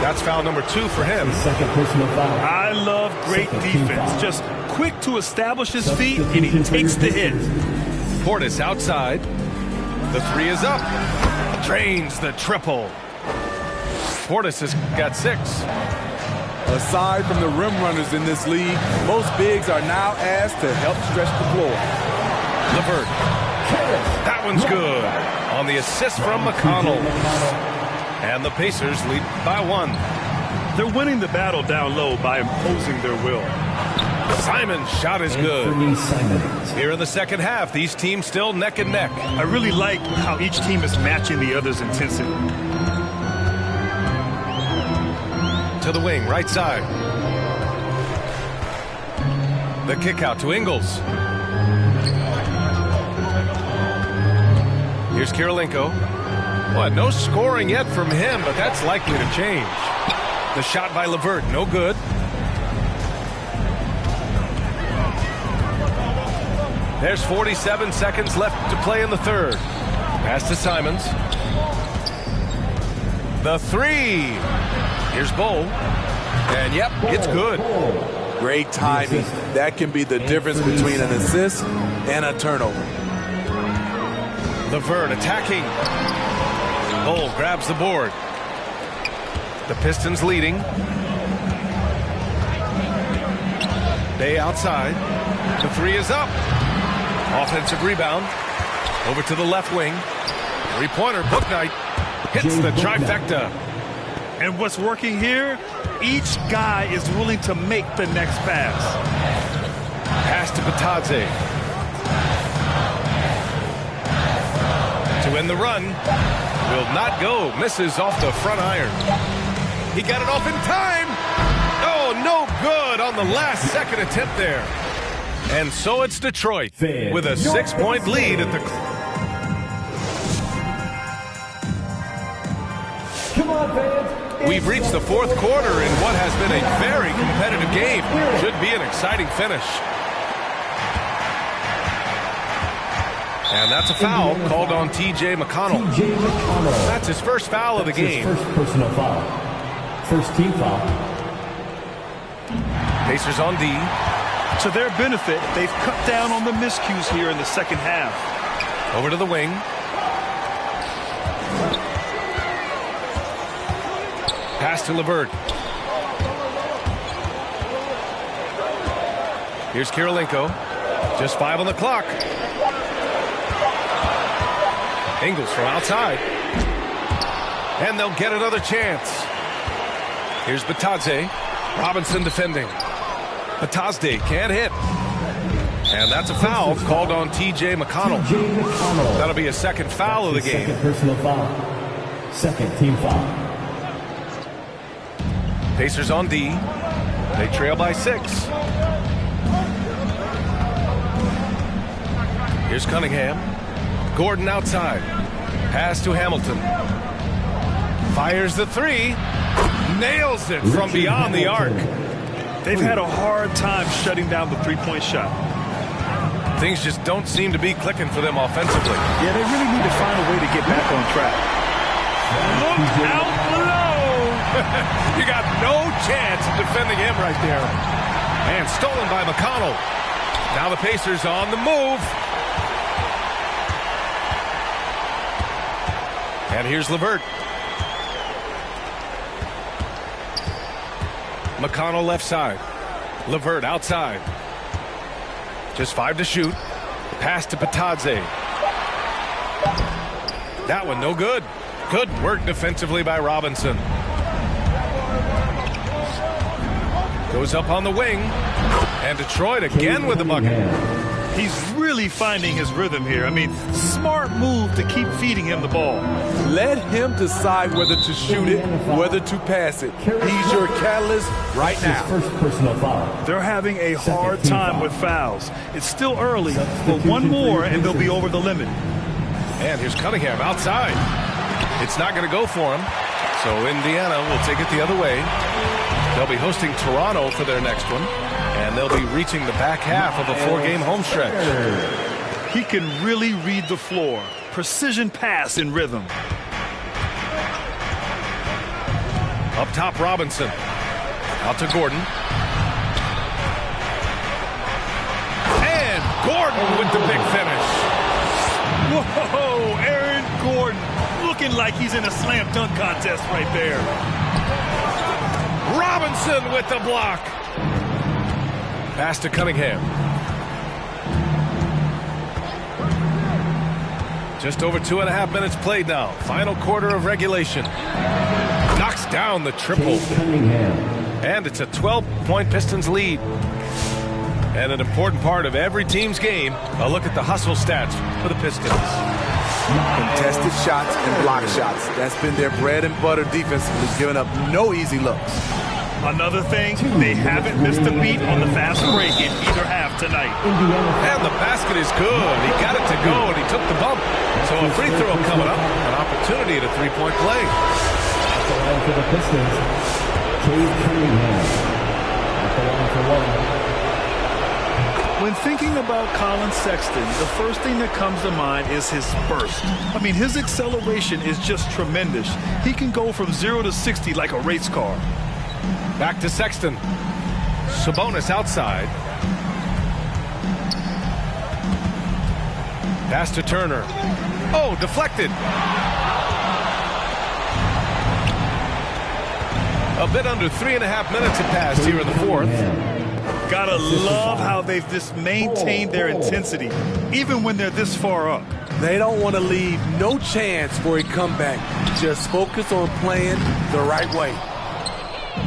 That's foul number 2 for him. Second personal foul. I love great defense. Just quick to establish his feet, and he takes the hit. Portis outside. The 3 is up. Drains the triple. Portis has got 6. Aside from the rim runners in this league, most bigs are now asked to help stretch the floor. LeVert. That one's good. On the assist from McConnell. And the Pacers lead by 1. They're winning the battle down low by imposing their will. Simon's shot is good. Here in the second half, these teams still neck and neck. I really like how each team is matching the other's intensity. To the wing, right side. The kick out to Ingles. Here's Kirilenko. Well, no scoring yet from him, but that's likely to change. The shot by LeVert, no good. There's 47 seconds left to play in the third. Pass to Simons. The three. Here's Bol. And yep, it's good. Great timing. That can be the difference between an assist and a turnover. LeVert attacking. Bol grabs the board. The Pistons leading. Bay outside. The three is up. Offensive rebound. Over to the left wing. Three-pointer, Bouknight hits the trifecta. And what's working here, each guy is willing to make the next pass. Pass to Bitadze. To end the run. Will not go. Misses off the front iron. He got it off in time. Oh, no good on the last second attempt there. And so it's Detroit with a 6-point lead at the... Come on, fans. We've reached the fourth quarter in what has been a very competitive game. Should be an exciting finish. And that's a foul called on T.J. McConnell. That's his first foul of the game. First personal foul. First team foul. Pacers on D. To their benefit, they've cut down on the miscues here in the second half. Over to the wing. Pass to LeVert. Here's Kirilenko. Just 5 on the clock. Ingles from outside. And they'll get another chance. Here's Bitadze. Robinson defending. Bitadze can't hit. And that's a foul called on T.J. McConnell. That'll be a second foul of the game. Second personal foul. Second team foul. Pacers on D. They trail by 6. Here's Cunningham. Gordon outside. Pass to Hamilton. Fires the three. Nails it from beyond the arc. They've had a hard time shutting down the three-point shot. Things just don't seem to be clicking for them offensively. Yeah, they really need to find a way to get back on track. Look out below! You got no chance of defending him right there. And stolen by McConnell. Now the Pacers on the move. And here's LeVert. McConnell left side. LeVert outside. Just 5 to shoot. Pass to Bitadze. That one no good. Good work defensively by Robinson. Goes up on the wing. And Detroit again with the bucket. He's really finding his rhythm here. I mean, smart move to keep feeding him the ball. Let him decide whether to shoot it, whether to pass it. He's your catalyst right now. First personal foul. They're having a hard time with fouls. It's still early, but one more and they'll be over the limit. And here's Cunningham outside. It's not going to go for him. So Indiana will take it the other way. They'll be hosting Toronto for their next one. And they'll be reaching the back half of a 4-game home stretch. He can really read the floor. Precision pass in rhythm. Up top, Robinson. Out to Gordon. And Gordon with the big finish. Whoa, Aaron Gordon looking like he's in a slam dunk contest right there. Robinson with the block. Pass to Cunningham. Just over 2.5 minutes played now. Final quarter of regulation. Knocks down the triple. And it's a 12-point Pistons lead. And an important part of every team's game, a look at the hustle stats for the Pistons. Contested shots and block shots. That's been their bread and butter defensively, giving up no easy looks. Another thing, they haven't missed a beat on the fast break in either half tonight. And the basket is good. He got it to go, and he took the bump. So a free throw coming up, an opportunity at a three-point play. At the line for the Pistons, Cade Cunningham. At the line for one. When thinking about Colin Sexton, the first thing that comes to mind is his burst. I mean, his acceleration is just tremendous. He can go from 0 to 60 like a race car. Back to Sexton. Sabonis outside. Pass to Turner. Oh, deflected. A bit under 3.5 minutes have passed here in the fourth. Gotta love how they've just maintained their intensity, even when they're this far up. They don't want to leave no chance for a comeback. Just focus on playing the right way.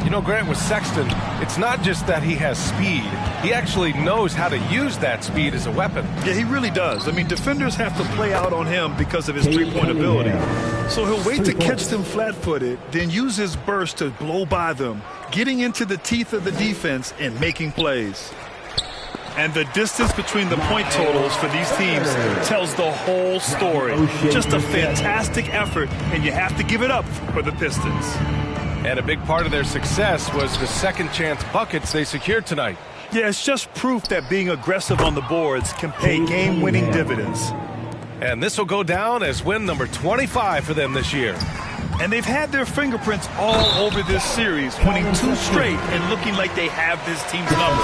You know, Grant, with Sexton, it's not just that he has speed. He actually knows how to use that speed as a weapon. Yeah, he really does. I mean, defenders have to play out on him because of his three-point ability. So he'll wait to catch them flat-footed, then use his burst to blow by them, getting into the teeth of the defense and making plays. And the distance between the point totals for these teams tells the whole story. Just a fantastic effort, and you have to give it up for the Pistons. And a big part of their success was the second chance buckets they secured tonight. Yeah, it's just proof that being aggressive on the boards can pay game-winning dividends. And this will go down as win number 25 for them this year. And they've had their fingerprints all over this series, winning 2 straight and looking like they have this team's number.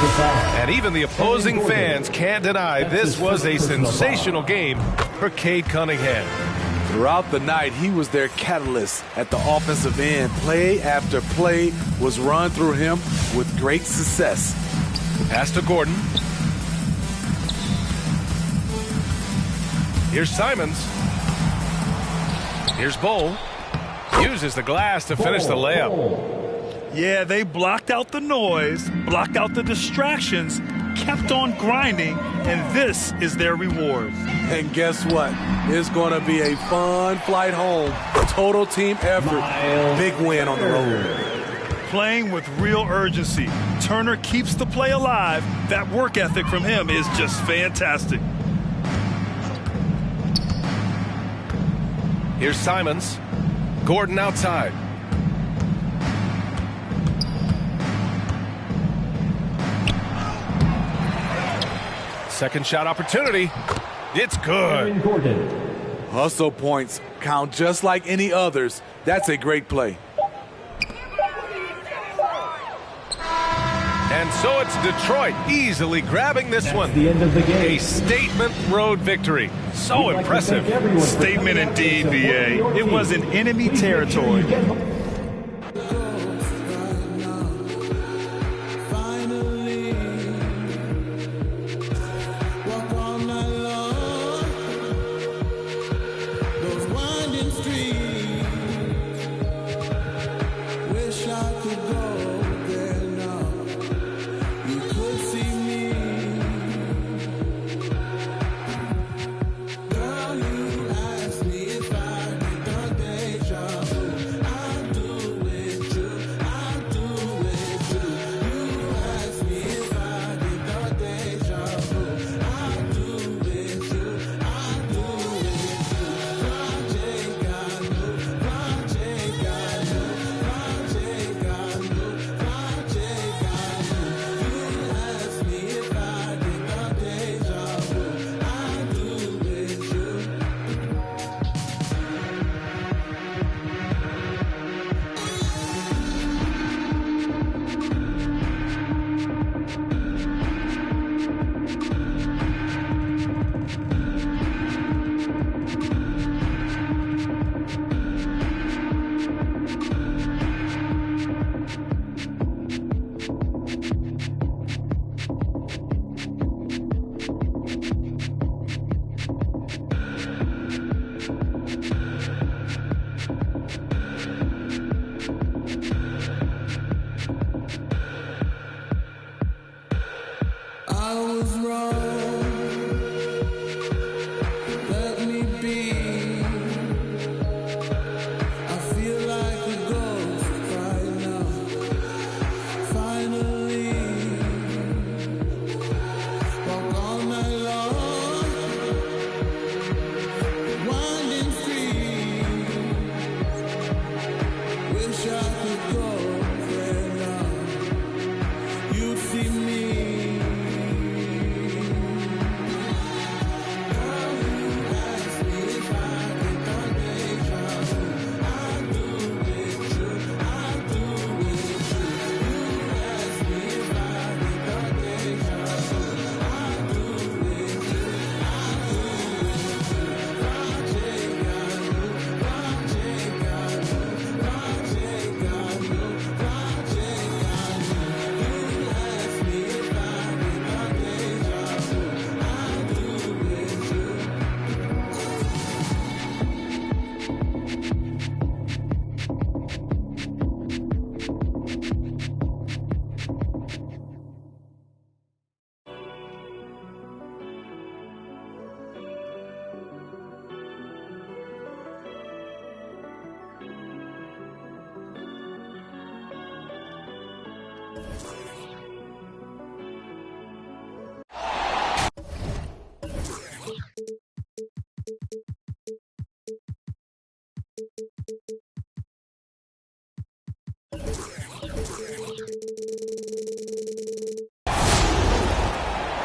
And even the opposing fans can't deny this was a sensational game for Cade Cunningham. Throughout the night, he was their catalyst at the offensive end. Play after play was run through him with great success. Pass to Gordon. Here's Simons. Here's Bol. Uses the glass to finish the layup. Yeah, they blocked out the noise, blocked out the distractions, kept on grinding, and this is their reward. And guess what? It's going to be a fun flight home. Total team effort. Big win on the road. Playing with real urgency. Turner keeps the play alive. That work ethic from him is just fantastic. Here's Simons. Gordon outside. Second shot opportunity. It's good. Hustle points count just like any others. That's a great play. And so it's Detroit easily grabbing this one. The end of the game. A statement road victory. So impressive. Statement indeed, BA. It was in enemy territory.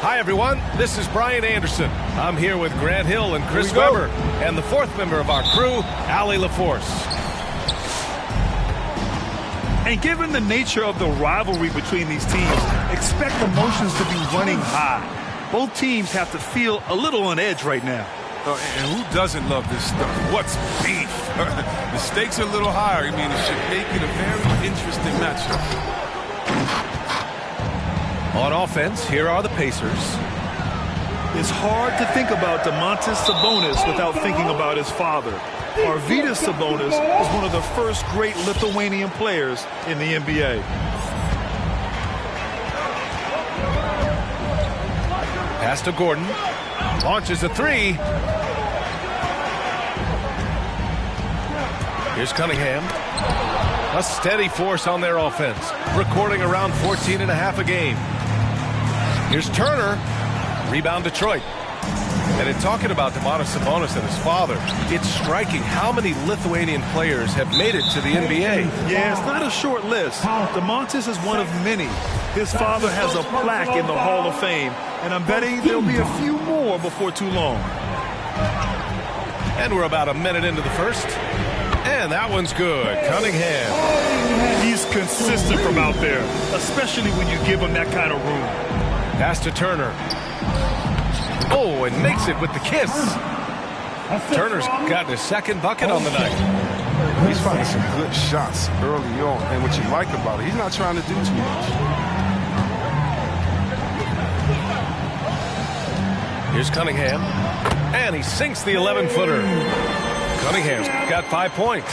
Hi, everyone. This is Brian Anderson. I'm here with Grant Hill and Chris Webber, and the fourth member of our crew, Allie LaForce. And given the nature of the rivalry between these teams, expect emotions to be running high. Both teams have to feel a little on edge right now. And who doesn't love this stuff? What's beef? The stakes are a little higher. I mean, it should make it a very interesting matchup. On offense, here are the Pacers. It's hard to think about Domantas Sabonis without thinking about his father. Arvydas Sabonis was one of the first great Lithuanian players in the NBA. Pass to Gordon. Launches a three. Here's Cunningham. A steady force on their offense, recording around 14.5 a game. Here's Turner. Rebound Detroit. And in talking about Domantas Sabonis and his father, it's striking how many Lithuanian players have made it to the NBA. Yeah, it's not a short list. Domantas is one of many. His father has a plaque in the Hall of Fame, and I'm betting there'll be a few more before too long. And we're about a minute into the first. And that one's good. Cunningham. He's consistent from out there, especially when you give him that kind of room. Pass to Turner. Oh, and makes it with the kiss. Turner's gotten his second bucket on the night. He's finding some good shots early on. And what you like about it, he's not trying to do too much. Here's Cunningham. And he sinks the 11-footer. Cunningham's got 5 points.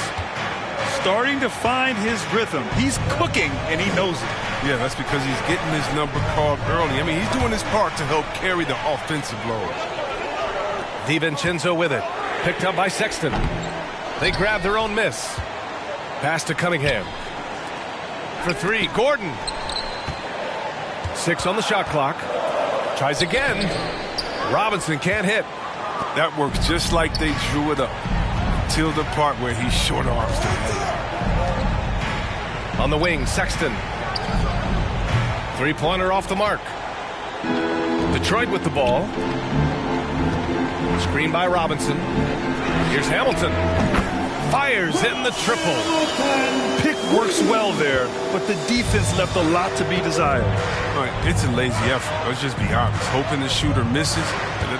Starting to find his rhythm. He's cooking, and he knows it. Yeah, that's because he's getting his number called early. I mean, he's doing his part to help carry the offensive load. DiVincenzo with it. Picked up by Sexton. They grab their own miss. Pass to Cunningham. For three, Gordon. 6 on the shot clock. Tries again. Robinson can't hit. That works just like they drew it up. Till the part where he short arms the head. On the wing, Sexton. Three-pointer off the mark. Detroit with the ball. Screen by Robinson. Here's Hamilton. Fires in the triple. Pick works well there, but the defense left a lot to be desired. All right, it's a lazy effort. Let's just be honest. Hoping the shooter misses,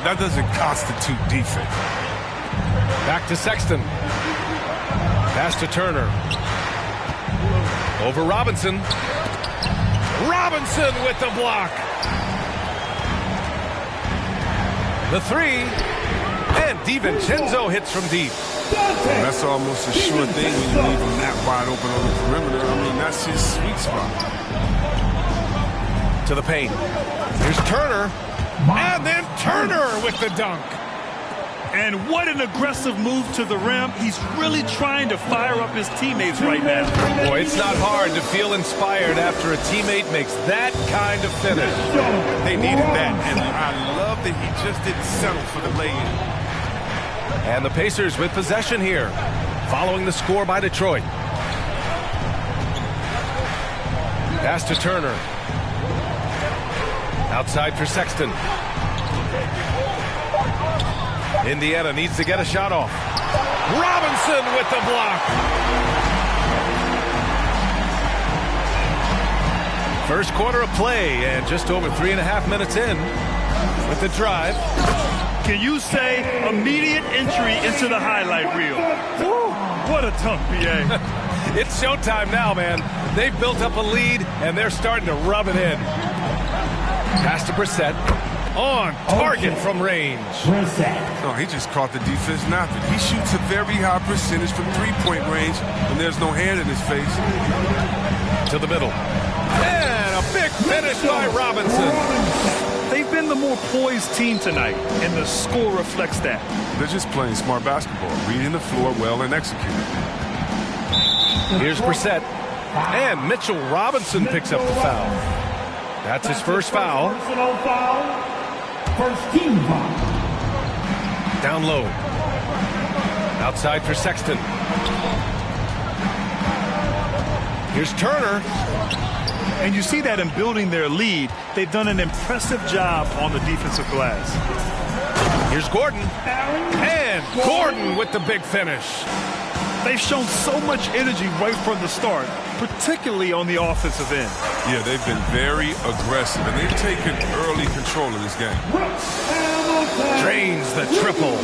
that doesn't constitute defense. Back to Sexton. Pass to Turner. Over Robinson. Robinson with the block. The three. And DiVincenzo hits from deep. Well, that's almost a sure thing when you leave him that wide open on the perimeter. I mean, that's his sweet spot. To the paint. Here's Turner. And then Turner with the dunk. And what an aggressive move to the rim. He's really trying to fire up his teammates right now. Boy, it's not hard to feel inspired after a teammate makes that kind of finish. They needed that, and I love that he just didn't settle for the lay-in. And the Pacers with possession here, following the score by Detroit. Pass to Turner. Outside for Sexton. Indiana needs to get a shot off. Robinson with the block. First quarter of play, and just over 3.5 minutes in with the drive. Can you say immediate entry into the highlight reel? Woo, what a dunk, B.A. It's showtime now, man. They've built up a lead, and they're starting to rub it in. Pass to Brissett. On target from range. No, he just caught the defense napping. He shoots a very high percentage from three-point range when there's no hand in his face. To the middle. And a big finish by Robinson. They've been the more poised team tonight, and the score reflects that. They're just playing smart basketball, reading the floor well and executing. Here's Brissett. And Mitchell Robinson picks up the foul. That's his first foul. Personal foul. First team foul. Down low. Outside for Sexton. Here's Turner. And you see that in building their lead, they've done an impressive job on the defensive glass. Here's Gordon. And Gordon with the big finish. They've shown so much energy right from the start, particularly on the offensive end. Yeah, they've been very aggressive, and they've taken early control of this game. Drains the triple.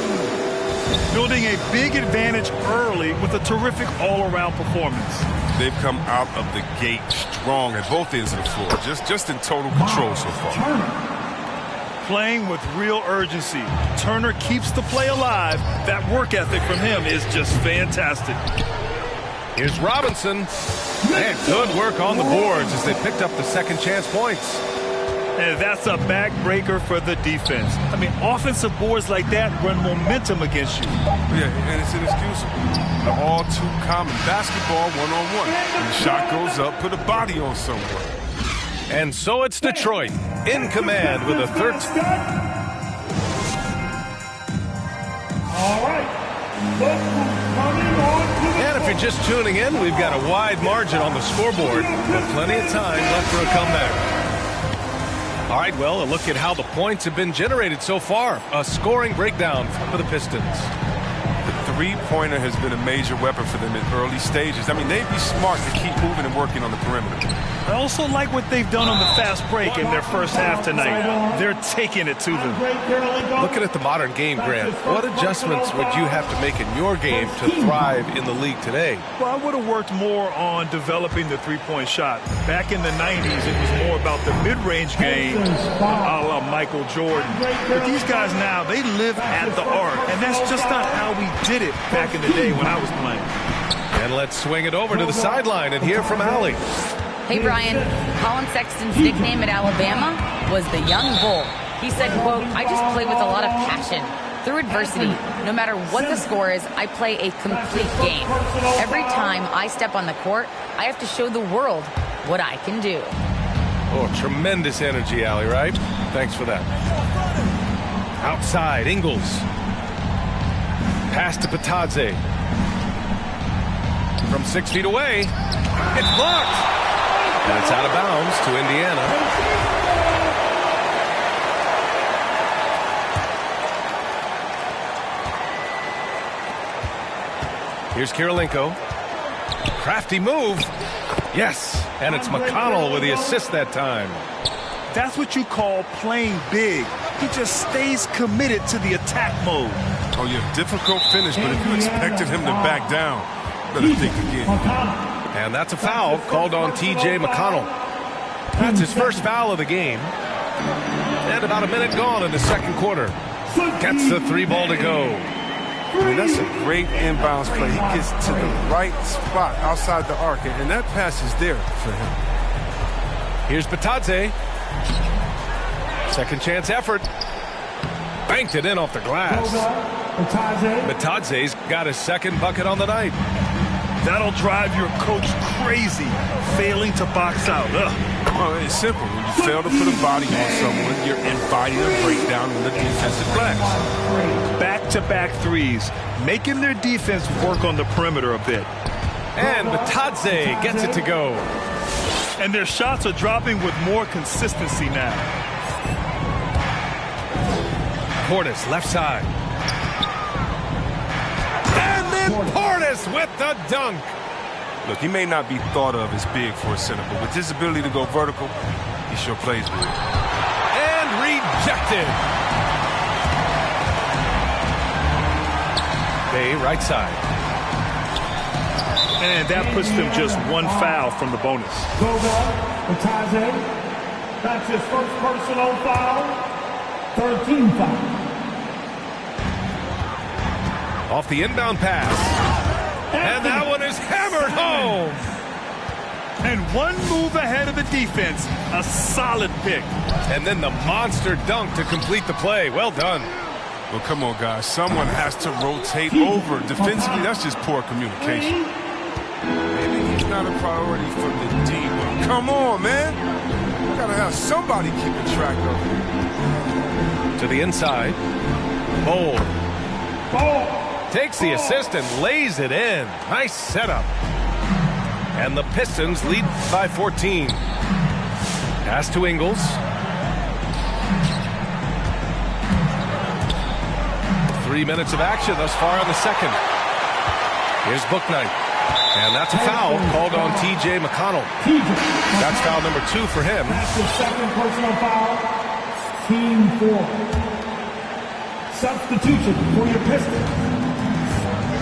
Building a big advantage early with a terrific all-around performance. They've come out of the gate strong at both ends of the floor, just in total control so far. Playing with real urgency. Turner keeps the play alive. That work ethic from him is just fantastic. Here's Robinson. And good work on the boards as they picked up the second chance points. And that's a backbreaker for the defense. I mean, offensive boards like that run momentum against you. Yeah, and it's inexcusable. They're all too common. Basketball one-on-one. When the shot goes up, put a body on someone. And so it's Detroit in command with a 13. All right. And if you're just tuning in, we've got a wide margin on the scoreboard, but plenty of time left for a comeback. All right, well, a look at how the points have been generated so far. A scoring breakdown for the Pistons. The three-pointer has been a major weapon for them in early stages. I mean, they'd be smart to keep moving and working on the perimeter. I also like what they've done on the fast break in their first half tonight. They're taking it to them. Looking at the modern game, Grant, what adjustments would you have to make in your game to thrive in the league today? Well, I would have worked more on developing the three-point shot. Back in the 90s, it was more about the mid-range game, a la Michael Jordan. But these guys now, they live at the arc, and that's just not how we did it back in the day when I was playing. And let's swing it over to the sideline and hear from Allie. Hey, Brian, Colin Sexton's nickname at Alabama was the Young Bull. He said, quote, I just play with a lot of passion. Through adversity, no matter what the score is, I play a complete game. Every time I step on the court, I have to show the world what I can do. Oh, tremendous energy, Allie, right? Thanks for that. Outside, Ingles. Pass to Patadze. From 6 feet away, it's blocked. And it's out of bounds to Indiana. Here's Kirilenko. Crafty move. Yes. And it's McConnell with the assist that time. That's what you call playing big. He just stays committed to the attack mode. Oh, yeah, difficult finish, but if you expected him to back down, better think again. And that's a foul called on T.J. McConnell. That's his first foul of the game. And about a minute gone in the second quarter. Gets the three ball to go. I mean, that's a great inbounds play. He gets to the right spot outside the arc, and that pass is there for him. Here's Patadze. Second chance effort. Banked it in off the glass. Patadze's got his second bucket on the night. That'll drive your coach crazy, failing to box out. Well, it's simple. When you fail to put a body on someone, you're inviting a breakdown in the defensive glass. Back-to-back threes, making their defense work on the perimeter a bit. And Patadze gets it to go. And their shots are dropping with more consistency now. Portis, left side. And then Portis with the dunk. Look, he may not be thought of as big for a center, but with his ability to go vertical, he sure plays with it. And rejected. Bay, right side. And that puts them just one foul from the bonus. Patadze. That's his first personal foul. 13 foul. Off the inbound pass. And that one is hammered home. And one move ahead of the defense. A solid pick. And then the monster dunk to complete the play. Well done. Well, come on, guys. Someone has to rotate over. Defensively, that's just poor communication. Maybe he's not a priority for the team. Come on, man. You gotta have somebody keeping track of it. To the inside. Bold. Takes the assist and lays it in. Nice setup. And the Pistons lead by 14. Pass to Ingles. Three minutes of action thus far in the second. Here's Bouknight. And that's a foul called on T.J. McConnell. That's foul number 2 for him. That's the second personal foul. Team 4. Substitution for your Pistons.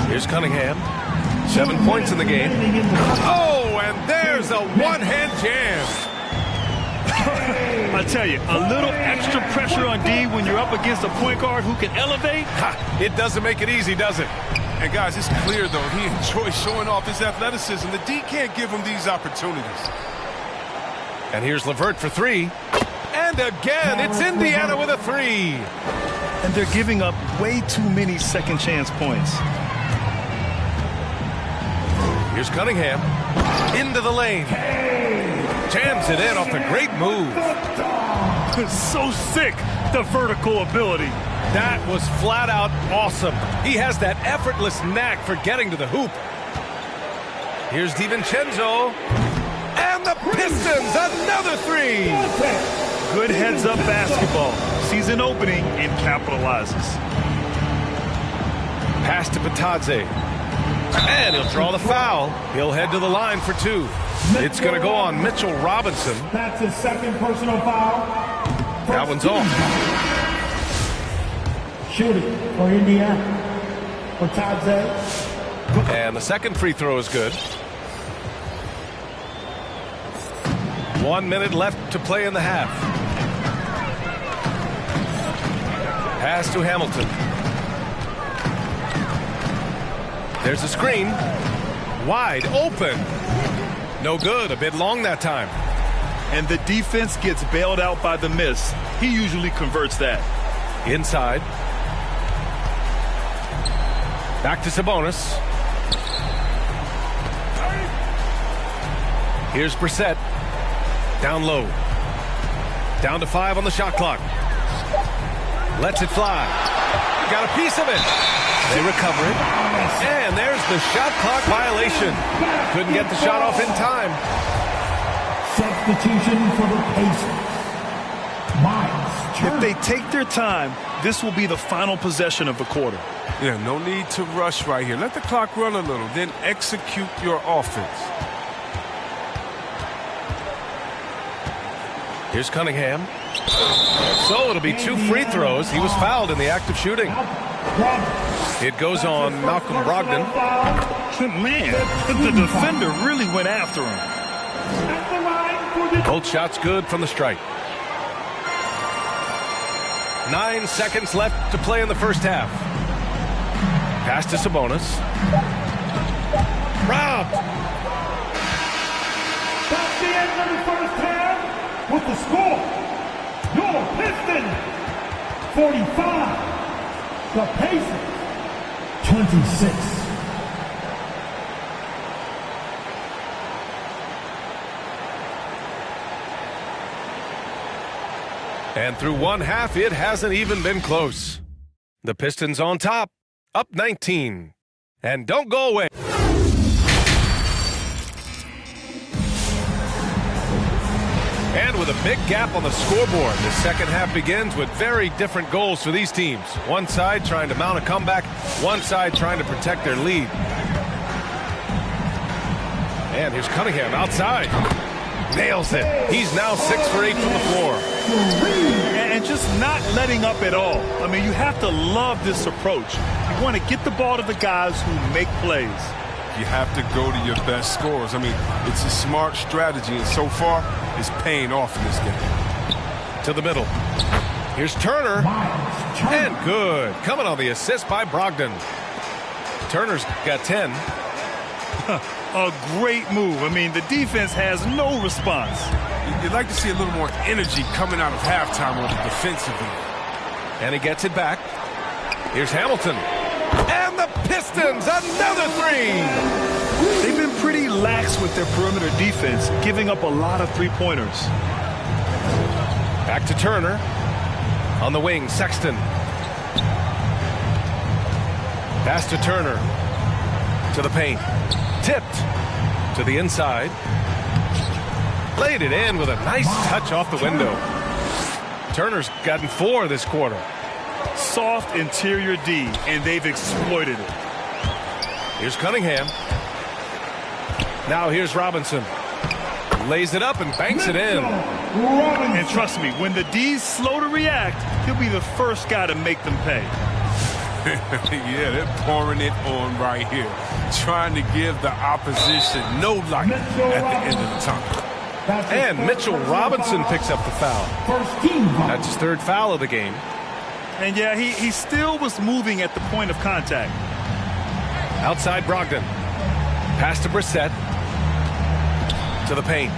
Here's Cunningham. 7 points in the game. Oh, and there's a one-hand jam. I tell you, a little extra pressure on D when you're up against a point guard who can elevate. It doesn't make it easy, does it? And guys, it's clear, though, he enjoys showing off his athleticism. The D can't give him these opportunities. And here's LeVert for 3. And again, it's Indiana with a 3. And they're giving up way too many second chance points. Here's Cunningham. Into the lane. Jams it in off a great move. So sick, the vertical ability. That was flat out awesome. He has that effortless knack for getting to the hoop. Here's DiVincenzo. And the Pistons, another 3. Good heads-up basketball. Sees an opening and capitalizes. Pass to Patadze. And he'll draw the foul. He'll head to the line for 2. It's going to go on Mitchell Robinson. That's his second personal foul. That one's off. Shooting for Indiana. Patadze. And the second free throw is good. 1 minute left to play in the half. Pass to Hamilton. There's a screen. Wide open. No good. A bit long that time. And the defense gets bailed out by the miss. He usually converts that. Inside. Back to Sabonis. Here's Brissett. Down low. Down to 5 on the shot clock. Lets it fly. Got a piece of it. They recover it. And there's the shot clock violation. Couldn't get the shot off in time. Substitution for the Pacers. Miles Turner. If they take their time, this will be the final possession of the quarter. Yeah, no need to rush right here. Let the clock run a little, then execute your offense. Here's Cunningham. So it'll be 2 free throws. He was fouled in the act of shooting. It goes on Malcolm Brogdon. Man, the defender really went after him. Both shots good from the strike. 9 seconds left to play in the first half. Pass to Sabonis. Robbed. That's the end of the first half with the score. Your Pistons 45. The Pacers 26. And through one half, it hasn't even been close. The Pistons on top, up 19. And don't go away. And with a big gap on the scoreboard, the second half begins with very different goals for these teams. One side trying to mount a comeback, one side trying to protect their lead. And here's Cunningham outside. Nails it. He's now 6 for 8 from the floor. And just not letting up at all. I mean, you have to love this approach. You want to get the ball to the guys who make plays. You have to go to your best scorers. I mean, it's a smart strategy, and so far, it's paying off in this game. To the middle. Here's Turner. And good. Coming on the assist by Brogdon. Turner's got 10. A great move. I mean, the defense has no response. You'd like to see a little more energy coming out of halftime on the defensive end. And he gets it back. Here's Hamilton. And the Pistons, another 3. They've been pretty lax with their perimeter defense, giving up a lot of three-pointers. Back to Turner. On the wing, Sexton. Pass to Turner. To the paint. Tipped to the inside. Laid it in with a nice touch off the window. Turner's gotten 4 this quarter. Soft interior D, and they've exploited it. Here's Cunningham. Now here's Robinson. Lays it up and banks it in. And trust me, when the D's slow to react, he'll be the first guy to make them pay. Yeah, they're pouring it on right here. Trying to give the opposition no light at the end of the tunnel. And Mitchell Robinson picks up the foul. That's his 3rd foul of the game. And yeah, he still was moving at the point of contact. Outside Brogdon. Pass to Brissett. To the paint.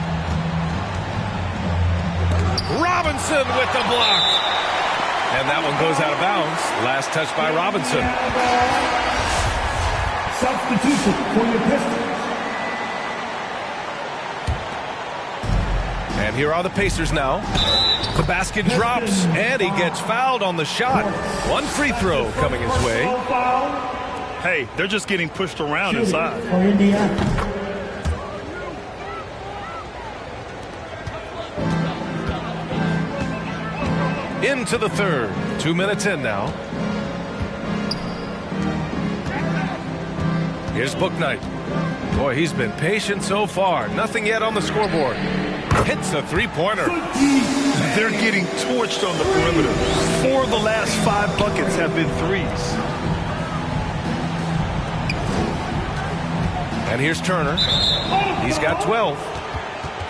Robinson with the block. And that one goes out of bounds. Last touch by Robinson. Substitution for your Pistons. And here are the Pacers now. The basket drops, and he gets fouled on the shot. 1 free throw coming his way. Hey, they're just getting pushed around inside. Into the 3rd. 2 minutes in now. Here's Bouknight. Boy, he's been patient so far. Nothing yet on the scoreboard. Hits a three-pointer. They're getting torched on the perimeter. 4 of the last 5 buckets have been threes. And here's Turner. He's got 12.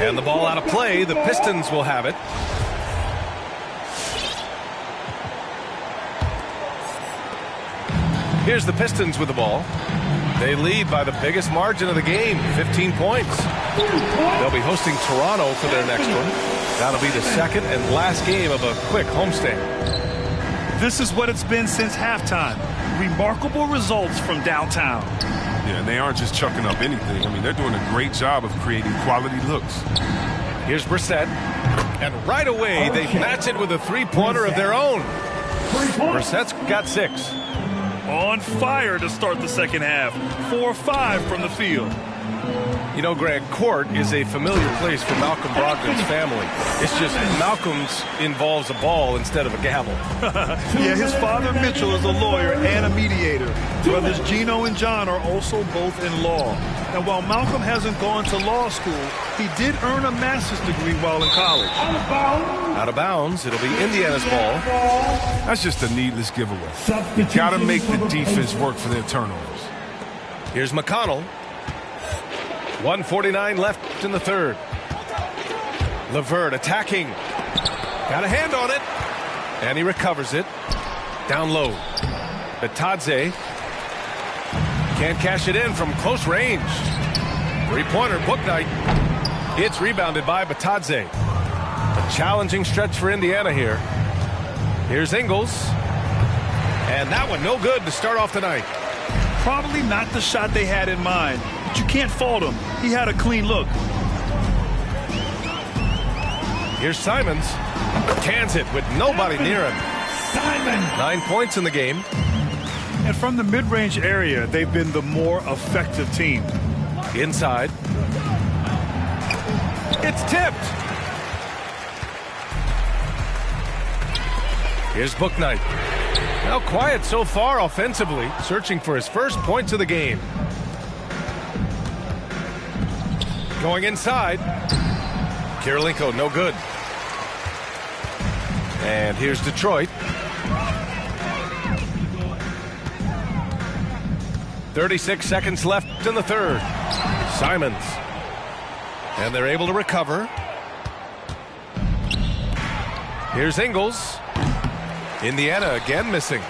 And the ball out of play. The Pistons will have it. Here's the Pistons with the ball. They lead by the biggest margin of the game, 15 points. They'll be hosting Toronto for their next one. That'll be the 2nd and last game of a quick homestand. This is what it's been since halftime. Remarkable results from downtown. Yeah, and they aren't just chucking up anything. I mean, they're doing a great job of creating quality looks. Here's Brissett. And right away, they match it with a three-pointer of their own. Brissett's got 6. On fire to start the second half. 4-5 from the field. You know, Greg, court is a familiar place for Malcolm Brogdon's family. It's just Malcolm's involves a ball instead of a gavel. Yeah, his father Mitchell is a lawyer and a mediator. Brothers Gino and John are also both in law. And while Malcolm hasn't gone to law school, he did earn a master's degree while in college. Out of bounds, it'll be Indiana's ball. That's just a needless giveaway. You got to make the defense work for their turnovers. Here's McConnell. 1:49 left in the 3rd. LeVert attacking. Got a hand on it. And he recovers it. Down low. Bitadze. Can't cash it in from close range. Three-pointer, Bouknight. It's rebounded by Bitadze. A challenging stretch for Indiana here. Here's Ingles. And that one no good to start off the night. Probably not the shot they had in mind. But you can't fault him. He had a clean look. Here's Simons. Cans it with nobody near him. 9 points in the game. And from the mid-range area, they've been the more effective team. Inside. It's tipped. Here's Bouknight. Now quiet so far offensively, searching for his first points of the game. Going inside. Kirilenko, no good. And here's Detroit. 36 seconds left in the 3rd. Simons. And they're able to recover. Here's Ingles. Indiana again missing.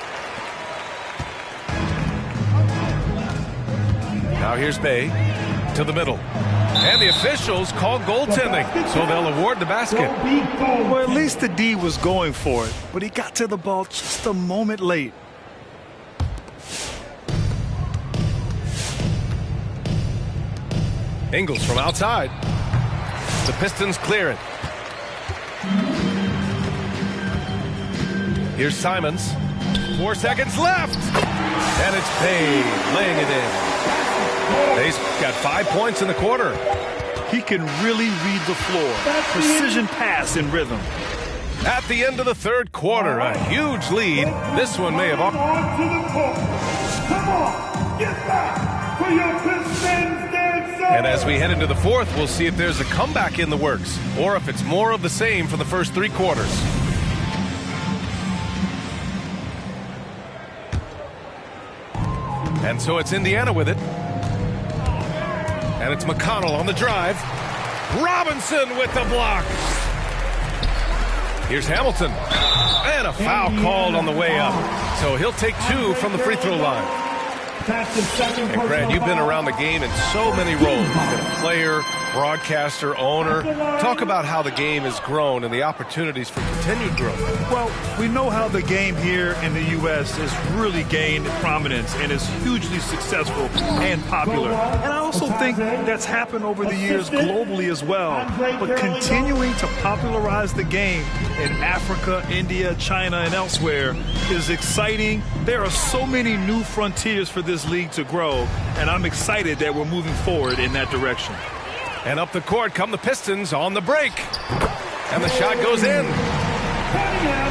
Now here's Bay to the middle. And the officials call goaltending, so they'll award the basket. Well, at least the D was going for it, but he got to the ball just a moment late. Ingles from outside. The Pistons clear it. Here's Simons. 4 seconds left. And it's Payne laying it in. He's got 5 points in the quarter. He can really read the floor. Precision pass in rhythm. At the end of the third quarter, a huge lead. This one may have... Come on, get back for your Pistons dancer. And as we head into the fourth, we'll see if there's a comeback in the works, or if it's more of the same for the first 3 quarters. And so it's Indiana with it. And it's McConnell on the drive. Robinson with the block. Here's Hamilton. And a foul called on the way up. So he'll take 2 from the free throw line. And Grant, you've been around the game in so many roles. You've been a player, broadcaster, owner. Talk about how the game has grown and the opportunities for continued growth. Well, we know how the game here in the U.S. has really gained prominence and is hugely successful and popular. And I also think that's happened over the years globally as well. But continuing to popularize the game in Africa, India, China, and elsewhere is exciting. There are so many new frontiers for this league to grow, and I'm excited that we're moving forward in that direction. And up the court come the Pistons on the break. And the shot goes in.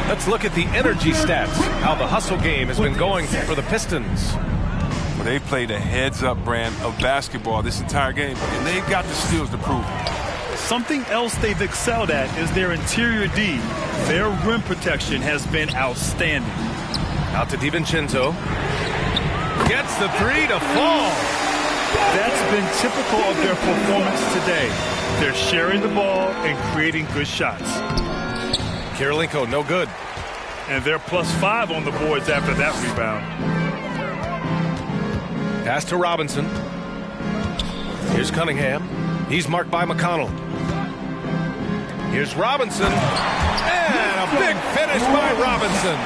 Let's look at the energy stats, how the hustle game has been going for the Pistons. Well, they played a heads-up brand of basketball this entire game, and they've got the skills to prove it. Something else they've excelled at is their interior D. Their rim protection has been outstanding. Out to DiVincenzo. Gets the 3 to fall. That's been typical of their performance today. They're sharing the ball and creating good shots. Kirilenko, no good. And they're +5 on the boards after that rebound. Pass to Robinson. Here's Cunningham. He's marked by McConnell. Here's Robinson. And a big finish by Robinson.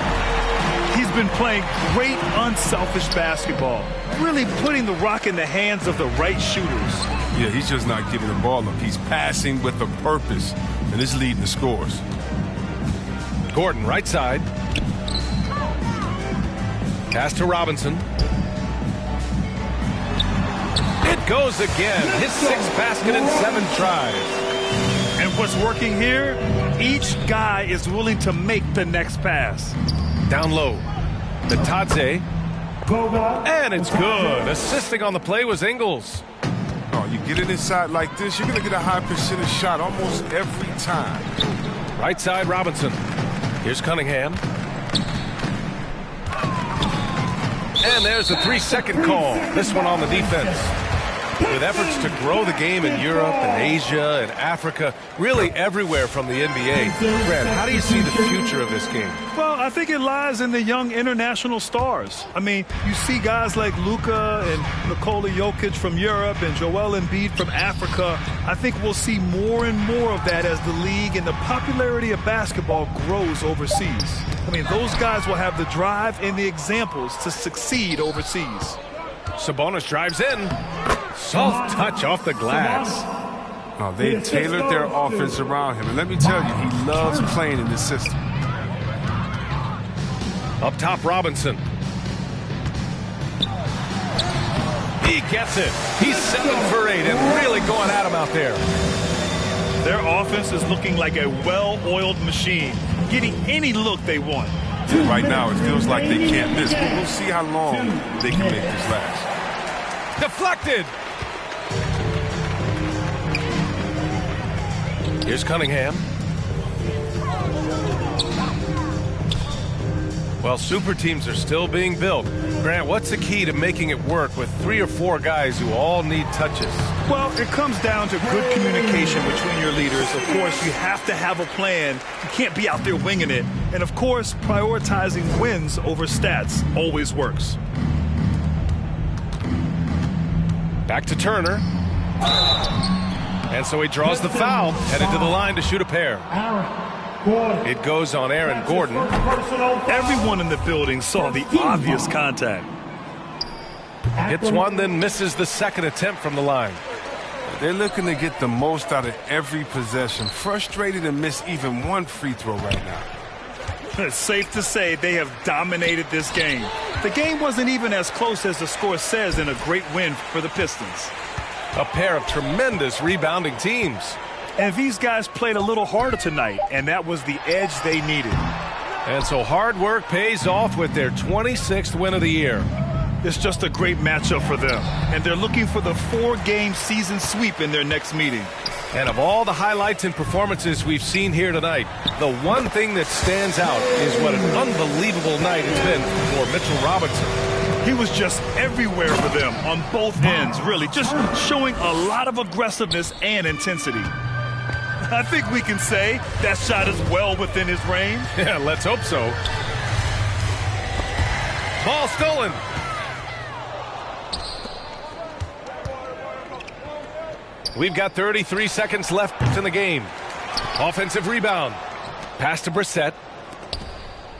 He's been playing great, unselfish basketball, really putting the rock in the hands of the right shooters. Yeah, he's just not giving the ball up. He's passing with a purpose, and it's leading the scores. Gordon, right side. Pass to Robinson. It goes again. His 6th basket in 7 tries. And what's working here, each guy is willing to make the next pass. Down low. The Tadze. And it's good. Assisting on the play was Ingles. Oh, you get it inside like this, you're going to get a high percentage shot almost every time. Right side, Robinson. Here's Cunningham. And there's a 3-second call. This one on the defense. With efforts to grow the game in Europe and Asia and Africa, really everywhere from the NBA. Brad, how do you see the future of this game? Well, I think it lies in the young international stars. I mean, you see guys like Luka and Nikola Jokic from Europe and Joel Embiid from Africa. I think we'll see more and more of that as the league and the popularity of basketball grows overseas. I mean, those guys will have the drive and the examples to succeed overseas. Sabonis drives in. Soft touch off the glass. Oh, they tailored their offense around him. And let me tell you, he loves playing in this system. Up top, Robinson. He gets it. He's 7 for 8 and really going at him out there. Their offense is looking like a well-oiled machine, getting any look they want. Right now, it feels like they can't miss, but we'll see how long they can make this last. Deflected. Here's Cunningham. Well, super teams are still being built. Grant, what's the key to making it work with 3 or 4 guys who all need touches? Well, it comes down to good communication between your leaders. Of course, you have to have a plan. You can't be out there winging it. And, of course, prioritizing wins over stats always works. Back to Turner. And so he draws the foul, headed to the line to shoot a pair. It goes on Aaron Gordon. Everyone in the building saw the obvious contact. Hits one, then misses the second attempt from the line. They're looking to get the most out of every possession. Frustrated to miss even one free throw right now. It's safe to say they have dominated this game. The game wasn't even as close as the score says in a great win for the Pistons. A pair of tremendous rebounding teams. And these guys played a little harder tonight, and that was the edge they needed. And so hard work pays off with their 26th win of the year. It's just a great matchup for them, and they're looking for the 4-game season sweep in their next meeting. And of all the highlights and performances we've seen here tonight, the one thing that stands out is what an unbelievable night it's been for Mitchell Robinson. He was just everywhere for them on both ends, really, just showing a lot of aggressiveness and intensity. I think we can say that shot is well within his range. Yeah, let's hope so. Ball stolen. We've got 33 seconds left in the game. Offensive rebound. Pass to Brissett.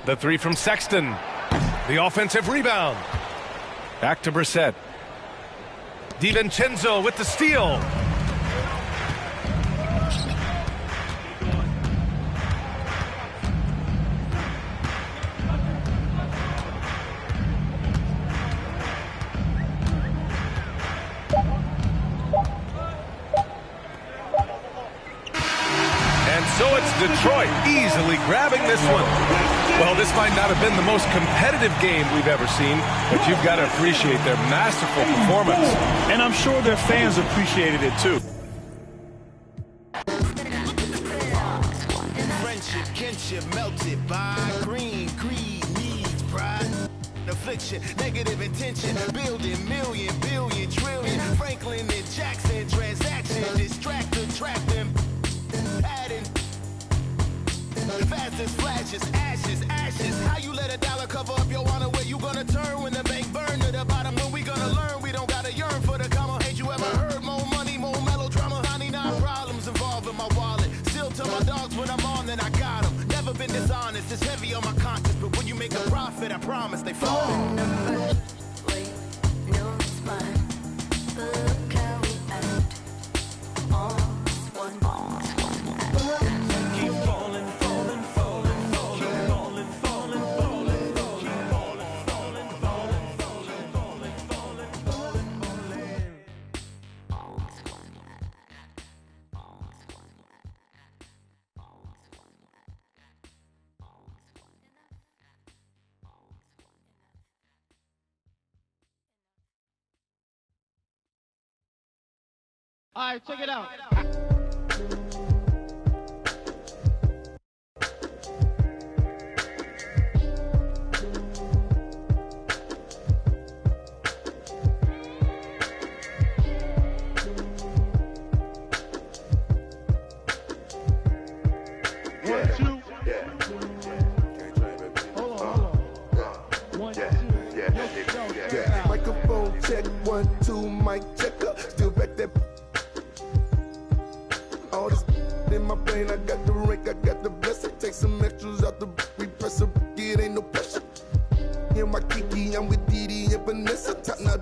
The three from Sexton. The offensive rebound. Back to Brissett. DiVincenzo with the steal. So it's Detroit easily grabbing this one. Well, this might not have been the most competitive game we've ever seen, but you've got to appreciate their masterful performance. And I'm sure their fans appreciated it too. Friendship, kinship, melted by green, greed, needs, pride, affliction, negative intention, building, million, billion, trillion, Franklin and Jackson, transaction, distract, attract them, adding. Fast as flashes, ashes, ashes. How you let $1 cover up your honor? Where you gonna turn when the bank burn to the bottom? When we gonna learn? We don't gotta yearn for the comma. Ain't you ever heard more money, more melodrama? 99 problems involved in my wallet. Still tell my dogs when I'm on, then I got them. Never been dishonest. It's heavy on my conscience, but when you make a profit, I promise they fall. Wait, no, it's mine. Look how we act. All one. Keep falling. All right, check it out. Microphone check, 1, 2, mic checker. Still back that. All this in my brain, I got the rank, I got the blessing. Take some extras out the repress up, it ain't no pressure. In my Kiki, I'm with Didi and Vanessa. Top now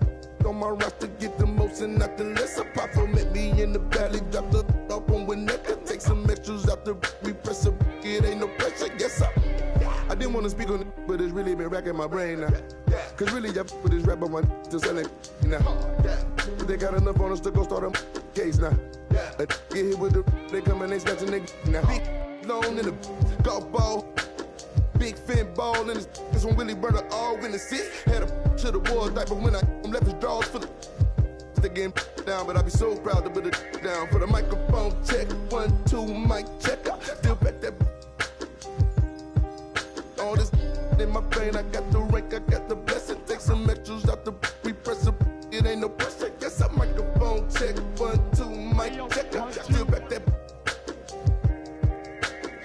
on my roster, get the most and not the lesser. Papa met me in the valley, drop the up on Winnetka. Take some extras out the repress up, it ain't no pressure. Yes, I didn't want to speak on it, but it's really been racking my brain now. Cause really, I with this rap, I want to sell it now. But they got enough on us to go start a case now. Get hit with the, they come and they snatching niggas now. Big loan in the golf ball, big fin ball in this one Willie Burner all in the seat. Had a to the wall type of when I left his drawers for the getting down, but I be so proud to put it down for the microphone check. 1, 2, mic checker. Still back that. All this in my brain, I got the rank, I got the blessing. Take some extras out the repress up, it ain't no pressure. Yes, I microphone check. 1, 2, mic checker. Still back that.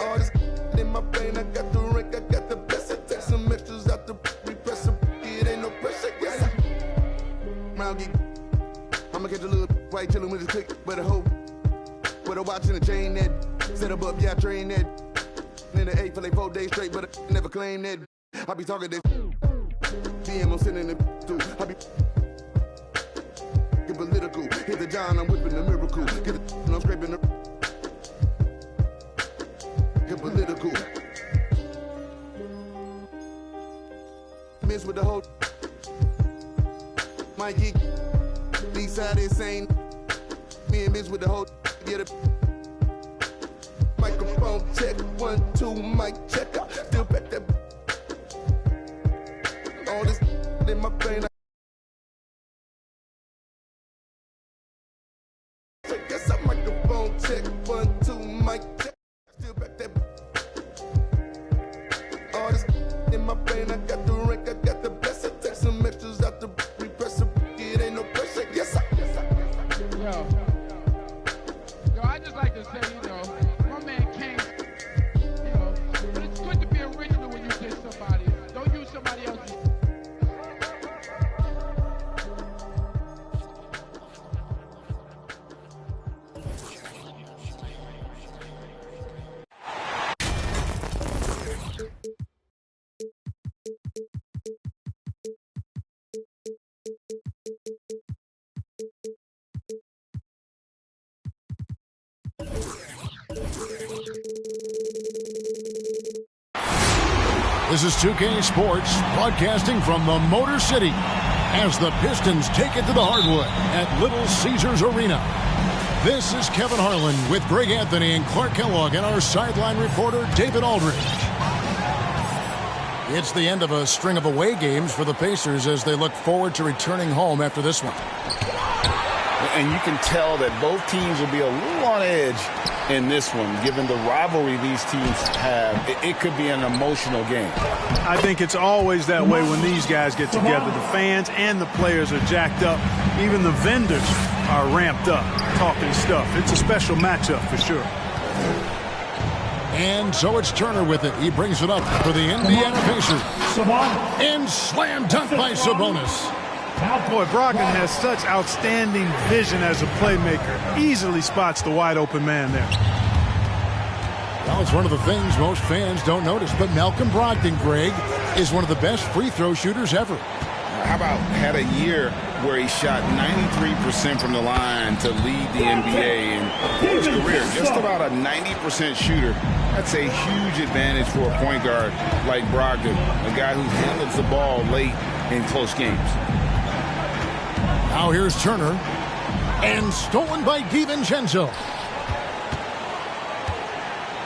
All this in my brain, I got the rank, I got the blessing. Take some extras out the repress up, it ain't no pressure. Yes, round geek. I'ma catch a little white chillin' with his click, but a hoe. With a watch and a chain that set up, yeah, I train that. In the 8 for like 4 days straight, but I never claim that. I be talking that. DM, I'm sending it through. I be. political. Hit the John, I'm whipping the miracle. Get it, and I'm scraping the. Get political. Miss with the whole. Mikey. These side insane. Me and Miss with the whole. Get it. Microphone check. 1, 2, mic check. Still back that. All this in my brain. Yes, I microphone check. 1, 2, mic check. Still back that. All this in my brain. I got the rank. I got the best. I take some extras out the repressor. It ain't no pressure. Yes, I. Yo, I just like to say, my man King, but it's good to be original when you diss somebody. Don't use somebody else's. This is 2K Sports, broadcasting from the Motor City as the Pistons take it to the hardwood at Little Caesars Arena. This is Kevin Harlan with Greg Anthony and Clark Kellogg and our sideline reporter, David Aldridge. It's the end of a string of away games for the Pacers as they look forward to returning home after this one. And you can tell that both teams will be a little on edge in this one, given the rivalry these teams have. It could be an emotional game. I think it's always that way when these guys get together. The fans and the players are jacked up. Even the vendors are ramped up, talking stuff. It's a special matchup for sure. And so it's Turner with it. He brings it up for the Indiana Pacers. And slam dunk by Sabonis. Boy, Brogdon has such outstanding vision as a playmaker. Easily spots the wide open man there. Well, it's one of the things most fans don't notice. But Malcolm Brogdon, Greg, is one of the best free throw shooters ever. How about had a year where he shot 93% from the line to lead the NBA, and for his career, just about a 90% shooter. That's a huge advantage for a point guard like Brogdon, a guy who handles the ball late in close games. Now here's Turner, and stolen by DiVincenzo.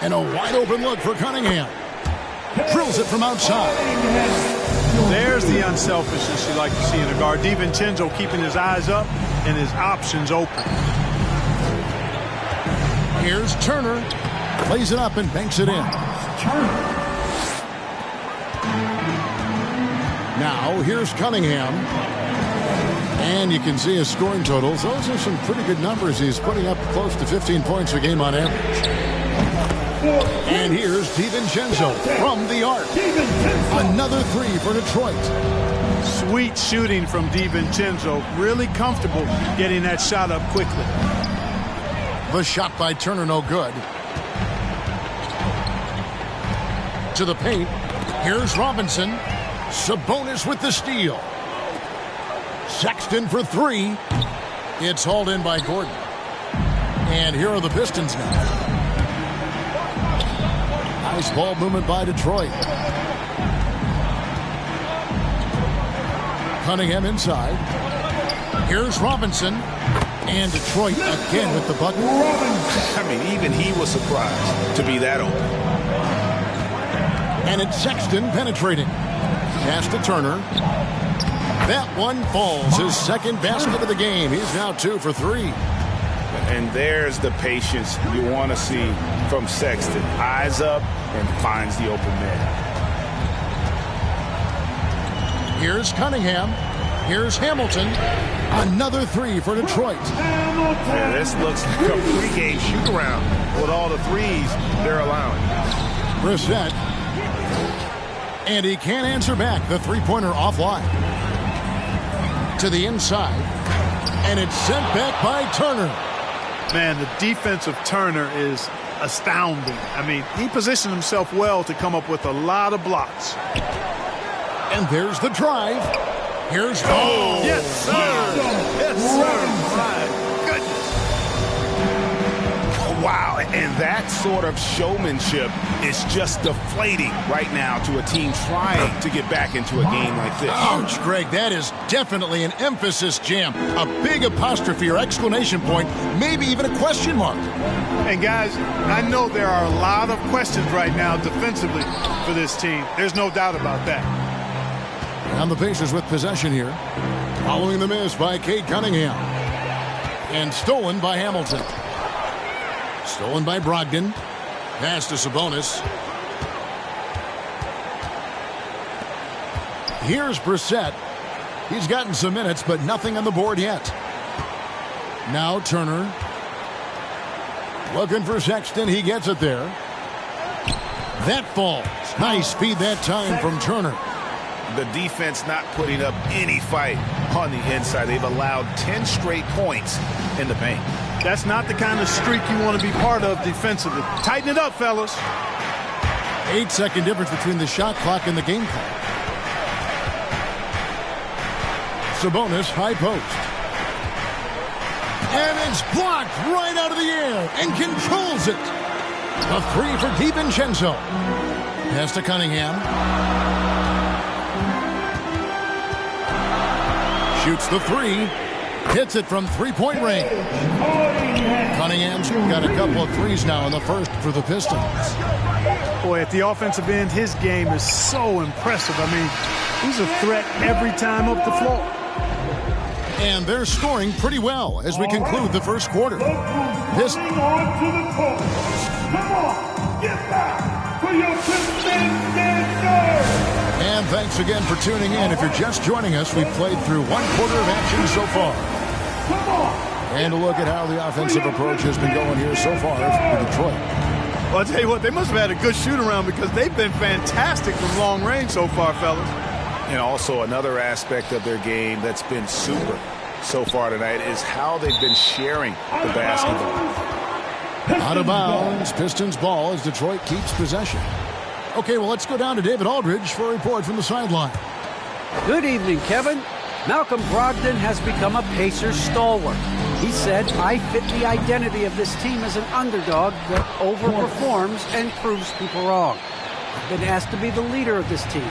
And a wide open look for Cunningham. Drills it from outside. There's the unselfishness you like to see in a guard. DiVincenzo keeping his eyes up and his options open. Here's Turner. Plays it up and banks it in. Now here's Cunningham. And you can see his scoring totals. Those are some pretty good numbers. He's putting up close to 15 points a game on average. And here's DiVincenzo from the arc. Another three for Detroit. Sweet shooting from DiVincenzo. Really comfortable getting that shot up quickly. The shot by Turner, no good. To the paint. Here's Robinson. Sabonis with the steal. Sexton for three. It's hauled in by Gordon. And here are the Pistons now. Nice ball movement by Detroit. Cunningham inside. Here's Robinson. And Detroit again with the bucket. I mean, even he was surprised to be that open. And it's Sexton penetrating. Pass to Turner. That one falls. His second basket of the game. He's now 2 for 3. And there's the patience you want to see from Sexton. Eyes up and finds the open man. Here's Cunningham. Here's Hamilton. Another three for Detroit. Yeah, this looks like a pregame shoot-around with all the threes they're allowing. Brissett. And he can't answer back. The three-pointer offline. To the inside. And it's sent back by Turner. Man, the defense of Turner is astounding. I mean, he positioned himself well to come up with a lot of blocks. And there's the drive. Here's Yes, sir. Yes, sir. My goodness. Wow, and that sort of showmanship is just deflating right now to a team trying to get back into a game like this. Ouch, Greg, that is definitely an emphasis jam. A big apostrophe or exclamation point, maybe even a question mark. And guys, I know there are a lot of questions right now defensively for this team. There's no doubt about that. And the Pacers with possession here. Following the miss by Cade Cunningham. And stolen by Hamilton. Stolen by Brogdon. Pass to Sabonis. Here's Brissett. He's gotten some minutes, but nothing on the board yet. Now Turner. Looking for Sexton. He gets it there. That falls. Nice feed that time from Turner. The defense not putting up any fight on the inside. They've allowed 10 straight points in the paint. That's not the kind of streak you want to be part of defensively. Tighten it up, fellas. 8-second difference between the shot clock and the game clock. Sabonis, high post. And it's blocked right out of the air and controls it. A three for DiVincenzo. Pass to Cunningham. Shoots the three. Hits it from three-point range. Cunningham's got a couple of threes now in the first for the Pistons. Boy, at the offensive end, his game is so impressive. I mean, he's a threat every time up the floor. And they're scoring pretty well as we conclude the first quarter. On to the court. Come on, get back for your Pistons dancer. And thanks again for tuning in. If you're just joining us, we've played through one quarter of action so far. And a look at how the offensive approach has been going here so far for Detroit. Well, I'll tell you what, they must have had a good shoot-around because they've been fantastic from long range so far, fellas. And also another aspect of their game that's been super so far tonight is how they've been sharing the basketball. Out of bounds, Pistons ball as Detroit keeps possession. Okay, well, let's go down to David Aldridge for a report from the sideline. Good evening, Kevin. Malcolm Brogdon has become a Pacers stalwart. He said, I fit the identity of this team as an underdog that overperforms and proves people wrong. I've been asked to be the leader of this team.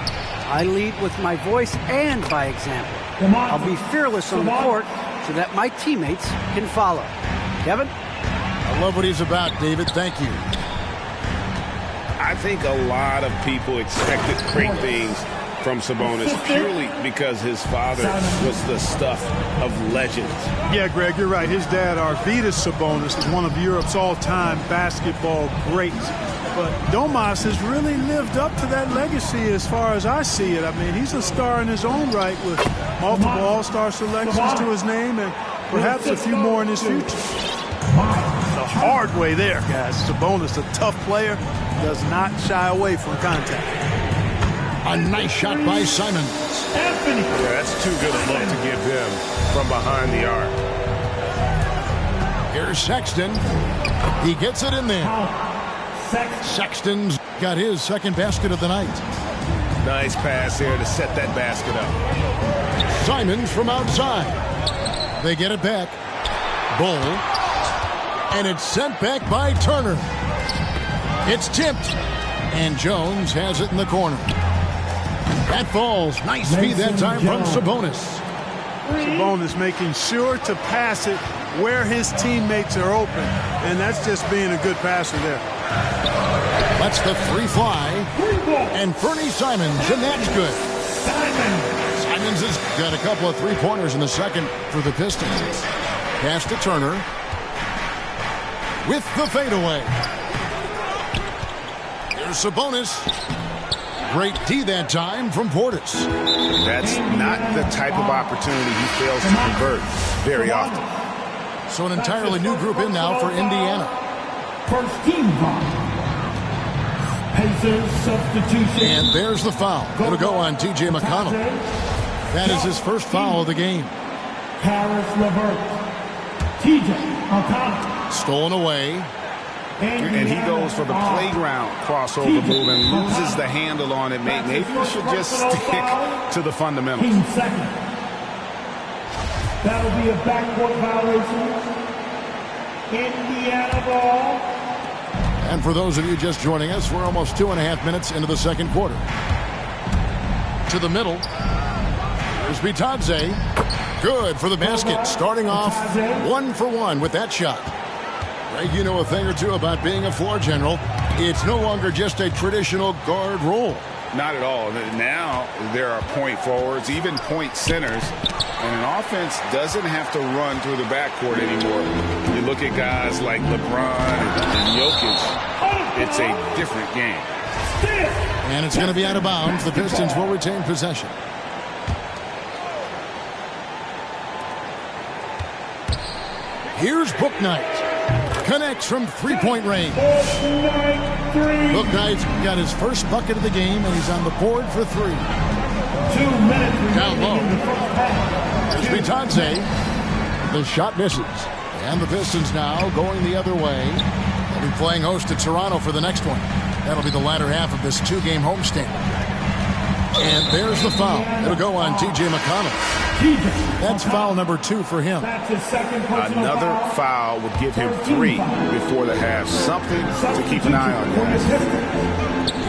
I lead with my voice and by example. I'll be fearless on the court so that my teammates can follow. Kevin? I love what he's about, David. Thank you. I think a lot of people expected great things from Sabonis purely because his father was the stuff of legends. Yeah, Greg, you're right. His dad, Arvydas Sabonis, is one of Europe's all-time basketball greats. But Domas has really lived up to that legacy as far as I see it. I mean, he's a star in his own right with multiple all-star selections to his name and perhaps a few more in his future. The hard way there, guys. Sabonis, a tough player, does not shy away from contact. A nice shot by Simons. Yeah, that's too good a look to give him from behind the arc. Here's Sexton. He gets it in there. Sexton's got his second basket of the night. Nice pass there to set that basket up. Simons from outside. They get it back. Bull. And it's sent back by Turner. It's tipped. And Jones has it in the corner. That falls. Nice feed that time from Sabonis. Sabonis making sure to pass it where his teammates are open. And that's just being a good passer there. Lets the three fly. And Fernie Simons, and that's good. Simons has got a couple of three-pointers in the second for the Pistons. Pass to Turner. With the fadeaway. Here's Sabonis. Great D that time from Portis. That's not the type of opportunity he fails to convert very often. So an entirely new group in now for Indiana. First team foul. Pacers substitution. And there's the foul. Going to go on T.J. McConnell. That is his first foul of the game. Harris LeVert. T.J. McConnell. Stolen away. And he goes for the playground crossover move and loses the handle on it. Maybe he should just stick to the fundamentals. That'll be a backcourt violation. Indiana ball. And for those of you just joining us, we're almost 2.5 minutes into the second quarter. To the middle. There's Bitadze. Good for the basket. Starting off 1 for 1 with that shot. Greg, you know a thing or two about being a floor general. It's no longer just a traditional guard role. Not at all. Now there are point forwards, even point centers, and an offense doesn't have to run through the backcourt anymore. You look at guys like LeBron and Jokic, it's a different game. And it's going to be out of bounds. The Pistons will retain possession. Here's Bouknight. Connects from three-point range. Bouknight's got his first bucket of the game, and he's on the board for 3. 2 minutes down low. in the first half. There's Bitadze. The shot misses. And the Pistons now going the other way. They'll be playing host to Toronto for the next one. That'll be the latter half of this 2-game homestand. And there's the foul. It'll go on T.J. McConnell. That's foul number 2 for him. Another foul would give him 3 before the half. Something to keep an eye on, guys.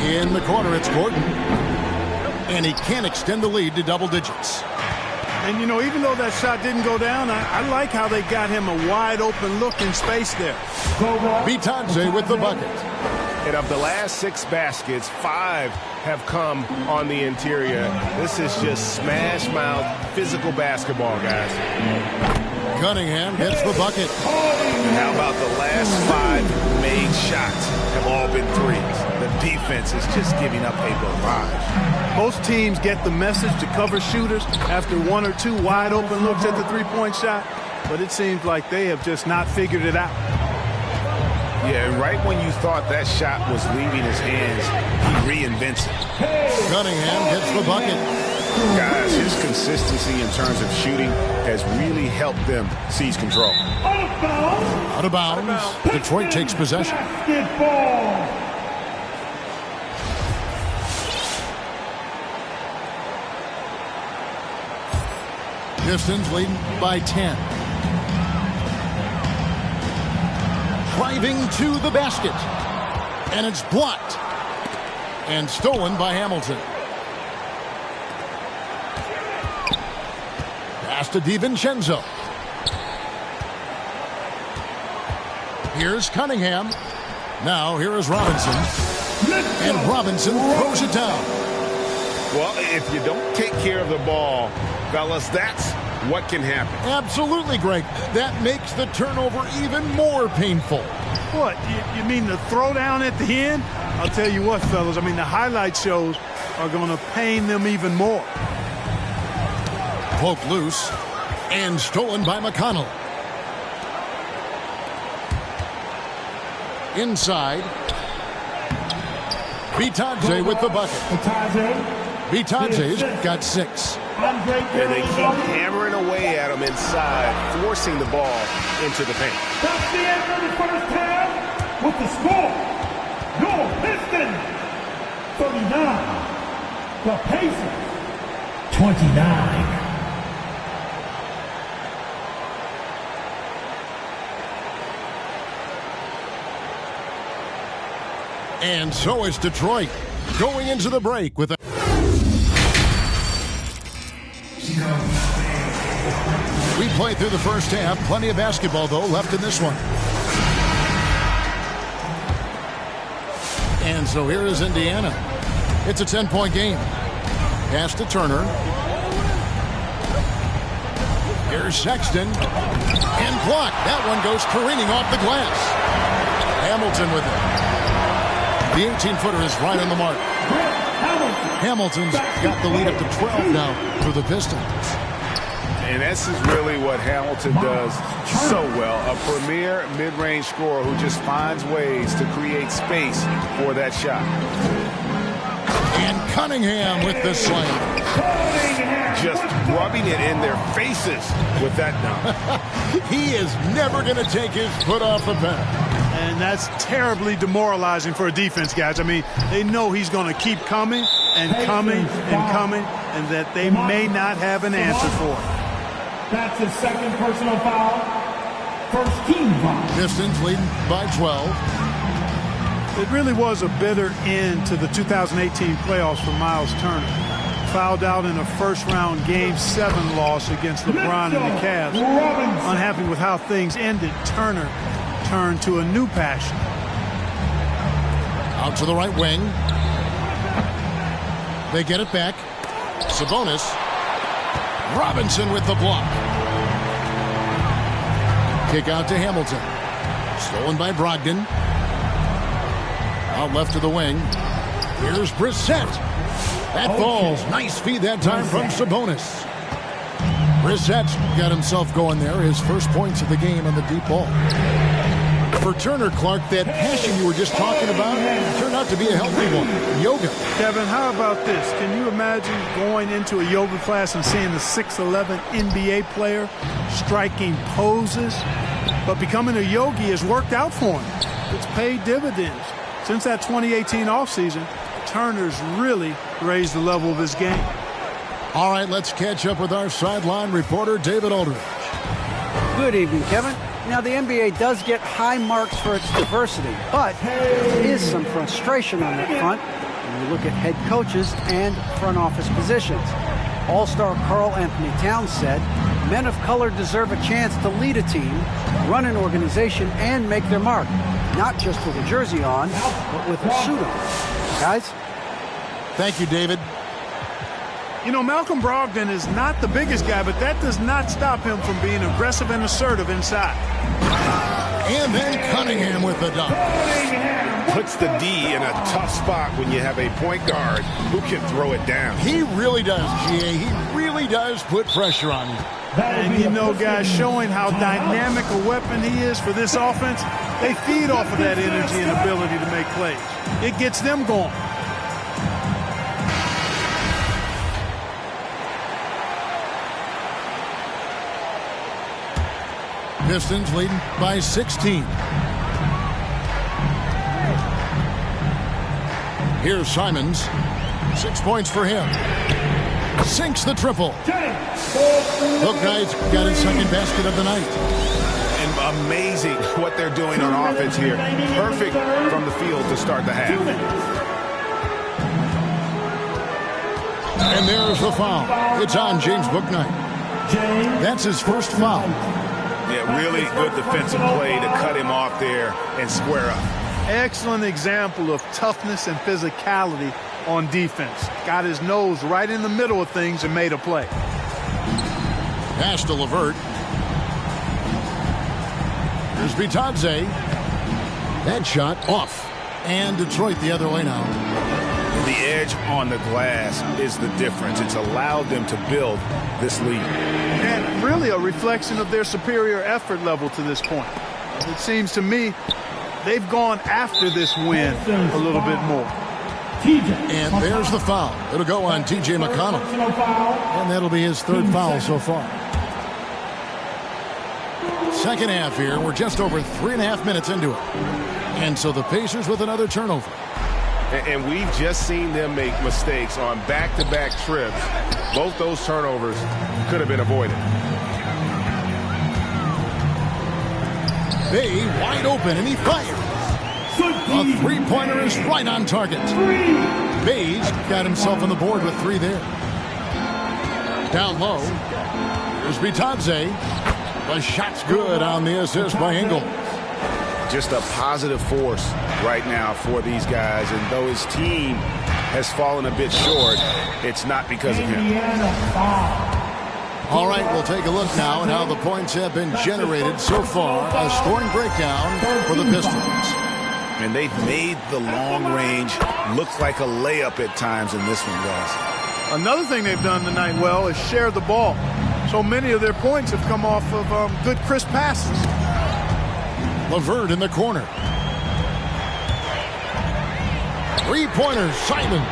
In the corner, it's Gordon. And he can extend the lead to double digits. And, you know, even though that shot didn't go down, I like how they got him a wide-open look in space there. Bitadze with the bucket. And of the last 6 baskets, 5 have come on the interior. This is just smash-mouth physical basketball, guys. Cunningham gets the bucket. And how about the last 5 made shots have all been threes? The defense is just giving up a barrage. Most teams get the message to cover shooters after 1 or 2 wide-open looks at the three-point shot, but it seems like they have just not figured it out. Yeah, and right when you thought that shot was leaving his hands, he reinvents it. Cunningham gets the bucket. Guys, his consistency in terms of shooting has really helped them seize control. Out of bounds. Detroit takes possession. Pistons leading by 10. Driving to the basket. And it's blocked. And stolen by Hamilton. Pass to DiVincenzo. Here's Cunningham. Now here is Robinson. And Robinson throws it down. Well, if you don't take care of the ball, fellas, that's what can happen. Absolutely, Greg. That makes the turnover even more painful. What? You mean the throwdown at the end? I'll tell you what, fellas. I mean, the highlight shows are going to pain them even more. Poked loose and stolen by McConnell. Inside. Bitadze with the bucket. Bitadze's got 6. And they keep hammering away at him inside, forcing the ball into the paint. That's the end of the first half with the score. Your Pistons 39. The Pacers 29. And so is Detroit going into the break with a... We played through the first half. Plenty of basketball, though, left in this one. And so here is Indiana. It's a 10-point game. Pass to Turner. Here's Sexton. And blocked. That one goes careening off the glass. Hamilton with it. The 18-footer is right on the mark. Hamilton's got the lead up to 12 now for the Pistons. And this is really what Hamilton does so well. A premier mid-range scorer who just finds ways to create space for that shot. And Cunningham with the slam. Just rubbing it in their faces with that dunk. He is never going to take his foot off the pedal. And that's terribly demoralizing for a defense, guys. I mean, they know he's going to keep coming and coming and coming, and that they may not have an answer for it. That's his second personal foul. First team foul. Pistons leading by 12. It really was a bitter end to the 2018 playoffs for Miles Turner. Fouled out in a first-round Game 7 loss against LeBron and the Cavs. Unhappy with how things ended, Turner turned to a new passion. Out to the right wing. They get it back. Sabonis. Robinson with the block. Kick out to Hamilton. Stolen by Brogdon. Out left to the wing. Here's Brissett. That falls. Nice feed that time from Sabonis. Brissett got himself going there. His first points of the game on the deep ball. For Turner, Clark, that passion you were just talking about turned out to be a healthy one. Yoga. Kevin, how about this? Can you imagine going into a yoga class and seeing the 6'11" NBA player striking poses? But becoming a yogi has worked out for him. It's paid dividends. Since that 2018 offseason, Turner's really raised the level of his game. All right, let's catch up with our sideline reporter, David Aldridge. Good evening, Kevin. Now, the NBA does get high marks for its diversity, but there is some frustration on that front when you look at head coaches and front office positions. All-star Karl Anthony Towns said, men of color deserve a chance to lead a team, run an organization, and make their mark, not just with a jersey on, but with a suit on. Guys? Thank you, David. You know, Malcolm Brogdon is not the biggest guy, but that does not stop him from being aggressive and assertive inside. And then Cunningham with the dunk. Puts the D in a tough spot when you have a point guard who can throw it down. He really does, GA. He really does put pressure on you. And you know, guys, showing how dynamic a weapon he is for this offense, they feed off of that energy and ability to make plays. It gets them going. Pistons leading by 16. Here's Simons. 6 points for him. Sinks the triple. Bouknight's got his second basket of the night. And amazing what they're doing on offense here. Perfect from the field to start the half. And there's the foul. It's on James Bouknight. That's his first foul. Yeah, really good defensive play to cut him off there and square up. Excellent example of toughness and physicality on defense. Got his nose right in the middle of things and made a play. Pass to LeVert. Here's Bitadze. That shot off. And Detroit the other way now. The edge on the glass is the difference. It's allowed them to build this lead. And really a reflection of their superior effort level to this point. It seems to me they've gone after this win a little bit more. And there's the foul. It'll go on T.J. McConnell. And that'll be his third foul so far. Second half here. We're just over 3.5 minutes into it. And so the Pacers with another turnover. And we've just seen them make mistakes on back-to-back trips. Both those turnovers could have been avoided. Bay wide open, and he fires. A three-pointer is right on target. Bay's got himself on the board with 3 there. Down low. Here's Bitadze. The shot's good on the assist by Ingles. Just a positive force right now for these guys. And though his team has fallen a bit short, it's not because of him. All right, we'll take a look now at how the points have been generated so far. A scoring breakdown for the Pistons. And they've made the long range look like a layup at times in this one, guys. Another thing they've done tonight well is share the ball. So many of their points have come off of good crisp passes. LeVert in the corner. Three-pointer, Simons.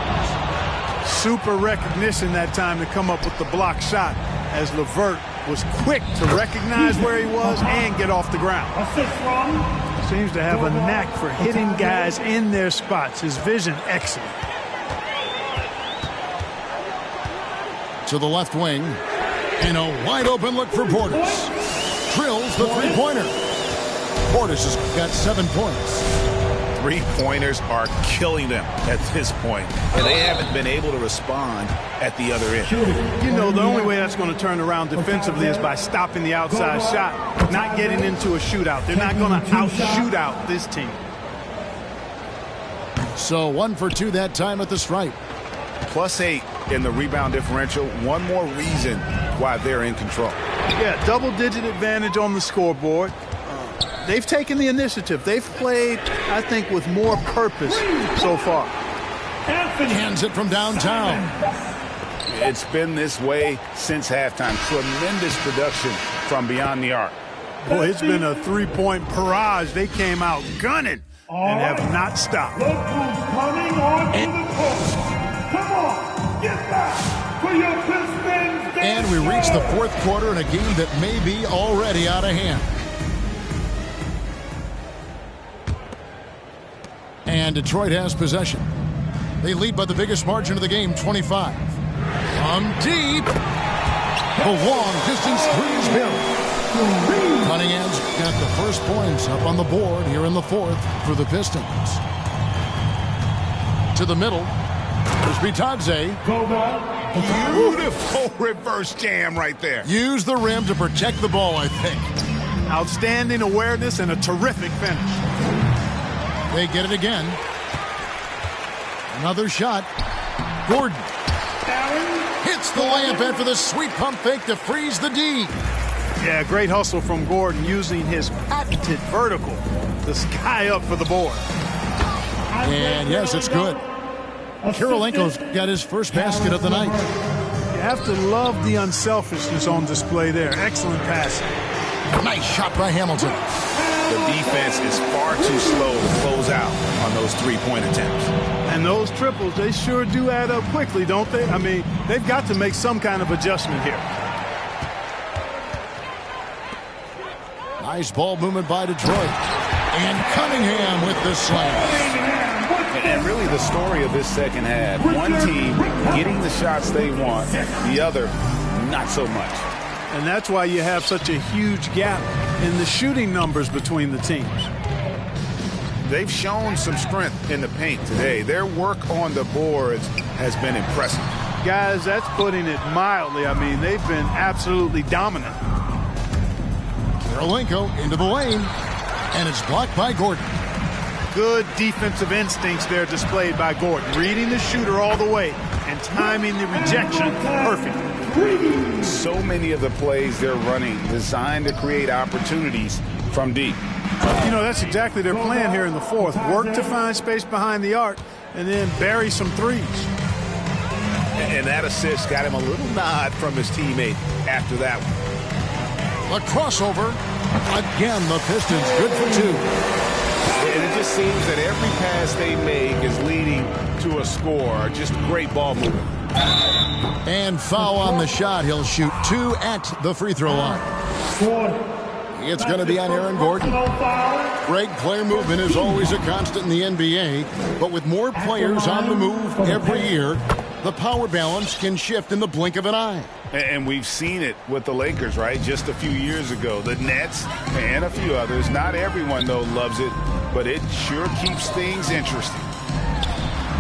Super recognition that time to come up with the block shot, as LeVert was quick to recognize where he was and get off the ground. Seems to have a knack for hitting guys in their spots. His vision, excellent. To the left wing. And a wide open look for Portis. Drills the three-pointer. Portis has got 7 points. Three-pointers are killing them at this point, and they haven't been able to respond at the other end. You know, the only way that's going to turn around defensively is by stopping the outside shot, not getting into a shootout. They're not going to out-shoot out this team. So 1 for 2 that time at the stripe. +8 in the rebound differential. One more reason why they're in control. Yeah, double-digit advantage on the scoreboard. They've taken the initiative. They've played, I think, with more purpose so far. Hands it from downtown. It's been this way since halftime. Tremendous production from beyond the arc. Boy, it's been a three-point barrage. They came out gunning and have not stopped. Look who's coming onto the court. Come on, get back for your Pistons. And we reach the 4th quarter in a game that may be already out of hand. And Detroit has possession. They lead by the biggest margin of the game, 25. From deep. The long distance three is good. Cunningham's got the first points up on the board here in the 4th for the Pistons. To the middle. There's Bitadze. Beautiful reverse jam right there. Use the rim to protect the ball, I think. Outstanding awareness and a terrific finish. They get it again. Another shot. Gordon hits the layup in for the sweet pump fake to freeze the D. Yeah, great hustle from Gordon using his patented vertical to sky up for the board. And yes, it's good. Kirilenko's got his first basket of the night. You have to love the unselfishness on display there. Excellent passing. Nice shot by Hamilton. The defense is far too slow to close out on those three-point attempts. And those triples, they sure do add up quickly, don't they? I mean, they've got to make some kind of adjustment here. Nice ball movement by Detroit. And Cunningham with the slam. And really the story of this second half. One team getting the shots they want, the other not so much. And that's why you have such a huge gap in the shooting numbers between the teams. They've shown some strength in the paint today. Their work on the boards has been impressive. Guys, that's putting it mildly. I mean, they've been absolutely dominant. Kirilenko into the lane, and it's blocked by Gordon. Good defensive instincts there displayed by Gordon. Reading the shooter all the way and timing the rejection perfectly. So many of the plays they're running designed to create opportunities from deep. You know, that's exactly their plan here in the 4th. Work to find space behind the arc and then bury some threes. And that assist got him a little nod from his teammate after that one. A crossover. Again, the Pistons good for 2. And it just seems that every pass they make is leading to a score. Just great ball movement. And foul on the shot. He'll shoot 2 at the free throw line. It's going to be on Aaron Gordon. Great player movement is always a constant in the NBA, but with more players on the move every year, the power balance can shift in the blink of an eye. And we've seen it with the Lakers, right? Just a few years ago. The Nets and a few others. Not everyone, though, loves it, but it sure keeps things interesting.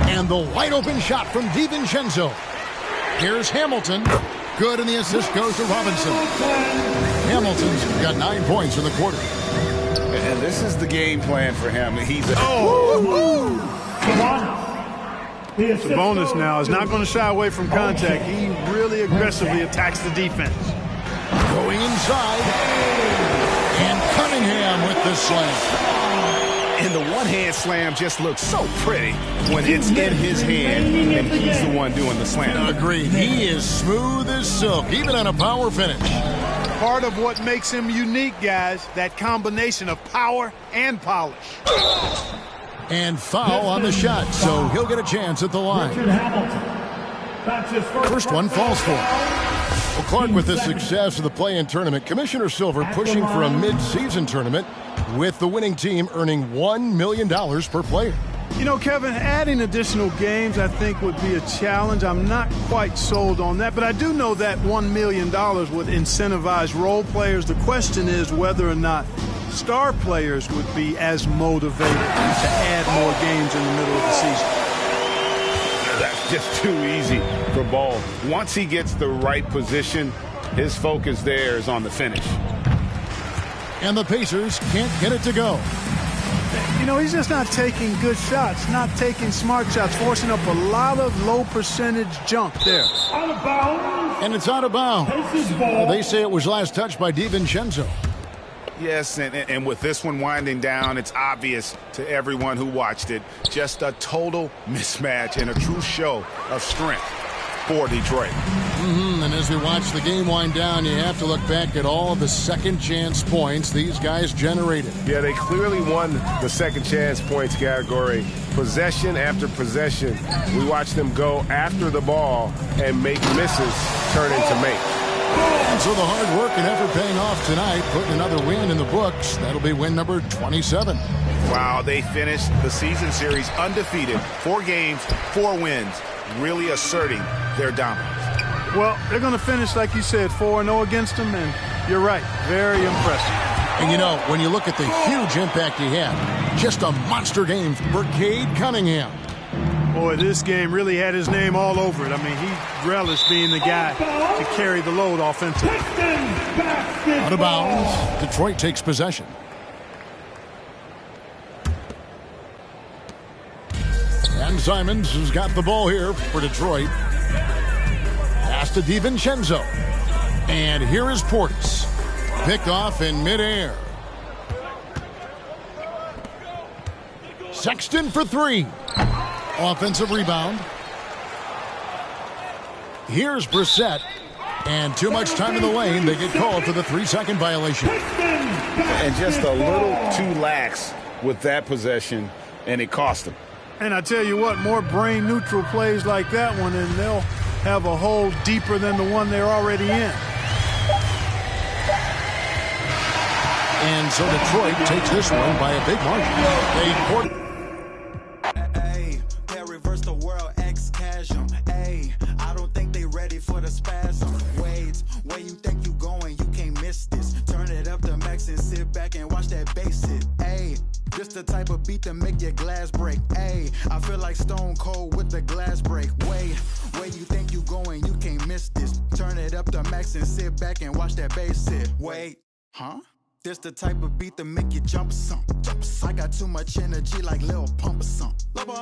And the wide open shot from DiVincenzo. Here's Hamilton. Good, and the assist goes to Robinson. Hamilton's got 9 points in the quarter. And this is the game plan for him. He's a... Sabonis now is not going to shy away from contact. He really aggressively attacks the defense. Going inside. And Cunningham with the slam. And the one-hand slam just looks so pretty when it's in his hand and he's the one doing the slam. Agreed. He is smooth as silk, even on a power finish. Part of what makes him unique, guys, that combination of power and polish. And foul on the shot, so he'll get a chance at the line. First one falls for him. Well, Clark, with the success of the play-in tournament, Commissioner Silver pushing for a mid-season tournament with the winning team earning $1 million per player. You know, Kevin, adding additional games I think would be a challenge. I'm not quite sold on that, but I do know that $1 million would incentivize role players. The question is whether or not star players would be as motivated to add more games in the middle of the season. That's just too easy for Ball. Once he gets the right position, his focus there is on the finish. And the Pacers can't get it to go. You know, he's just not taking good shots, not taking smart shots, forcing up a lot of low percentage junk there. Out of bounds. And it's out of bounds. They say it was last touched by DiVincenzo. Yes, and with this one winding down, it's obvious to everyone who watched it. Just a total mismatch and a true show of strength for Detroit. And as we watch the game wind down, you have to look back at all the second chance points these guys generated. Yeah, they clearly won the second chance points category. Possession after possession. We watched them go after the ball and make misses turn into make. And so the hard work and effort paying off tonight, putting another win in the books. That'll be win number 27. Wow, they finished the season series undefeated. 4 games, 4 wins, really asserting their dominance. Well, they're going to finish, like you said, 4-0 against them, and you're right, very impressive. And you know, when you look at the huge impact he had, just a monster game for Cade Cunningham. Boy, this game really had his name all over it. I mean, he relished being the guy to carry the load offensively. Out of bounds, Detroit takes possession. And Simons has got the ball here for Detroit. Pass to DiVincenzo. And here is Portis. Picked off in midair. Sexton for 3. Offensive rebound. Here's Brissett. And too much time in the lane. They get called for the 3-second violation. And just a little too lax with that possession, and it cost them. And I tell you what, more brain-neutral plays like that one, and they'll have a hole deeper than the one they're already in. And so Detroit takes this one by a big margin. Reverse the world, ex-casual. Ay, I don't think they ready for the spasm. Wait, where you think you going? You can't miss this. Turn it up to max and sit back and watch that bass hit. Ay, just the type of beat to make your glass break. Ay, I feel like Stone Cold with the glass break. Wait, where you think you going? You can't miss this. Turn it up to max and sit back and watch that bass hit. Wait, huh? This the type of beat that make you jump or something. I got too much energy like Lil Pump or something.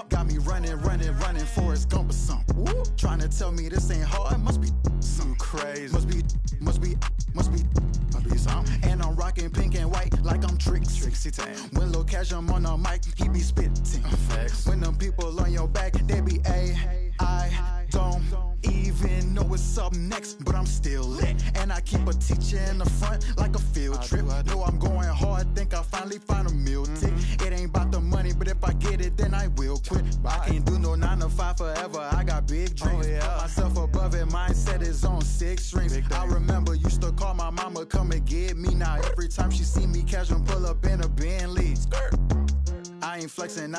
Got me running, Forrest Gump or something. Trying to tell me this ain't hard, must be something crazy. Must be something. And I'm rocking pink and white like I'm Trixie. When Lil Cash I'm on the mic, he be spitting. When them people on your back, they be I don't even know what's up next, but I'm still lit. And I keep a teacher in the front like a field trip. Know I'm going hard, think I finally find a meal tick. It ain't about the money, but if I get it, then I will quit. I can't do no 9 to 5 forever, I got big dreams. Put myself above it, mindset is on 6 strings. I remember used to call my mama, come and get me. Now every time she see me casual, pull up in a Bentley. I ain't flexing,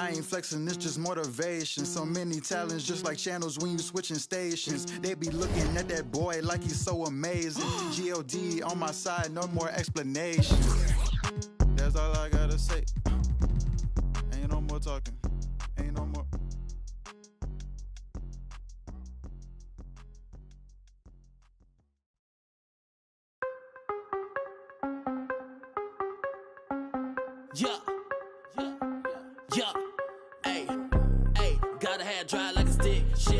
it's just motivation. So many talents, just like channels when you switching stations. They be looking at that boy like he's so amazing. G.O.D. on my side, no more explanation. That's all I gotta say. Ain't no more talking, ain't no more. Yeah. Yeah, ayy, gotta have dry like a stick. Shit.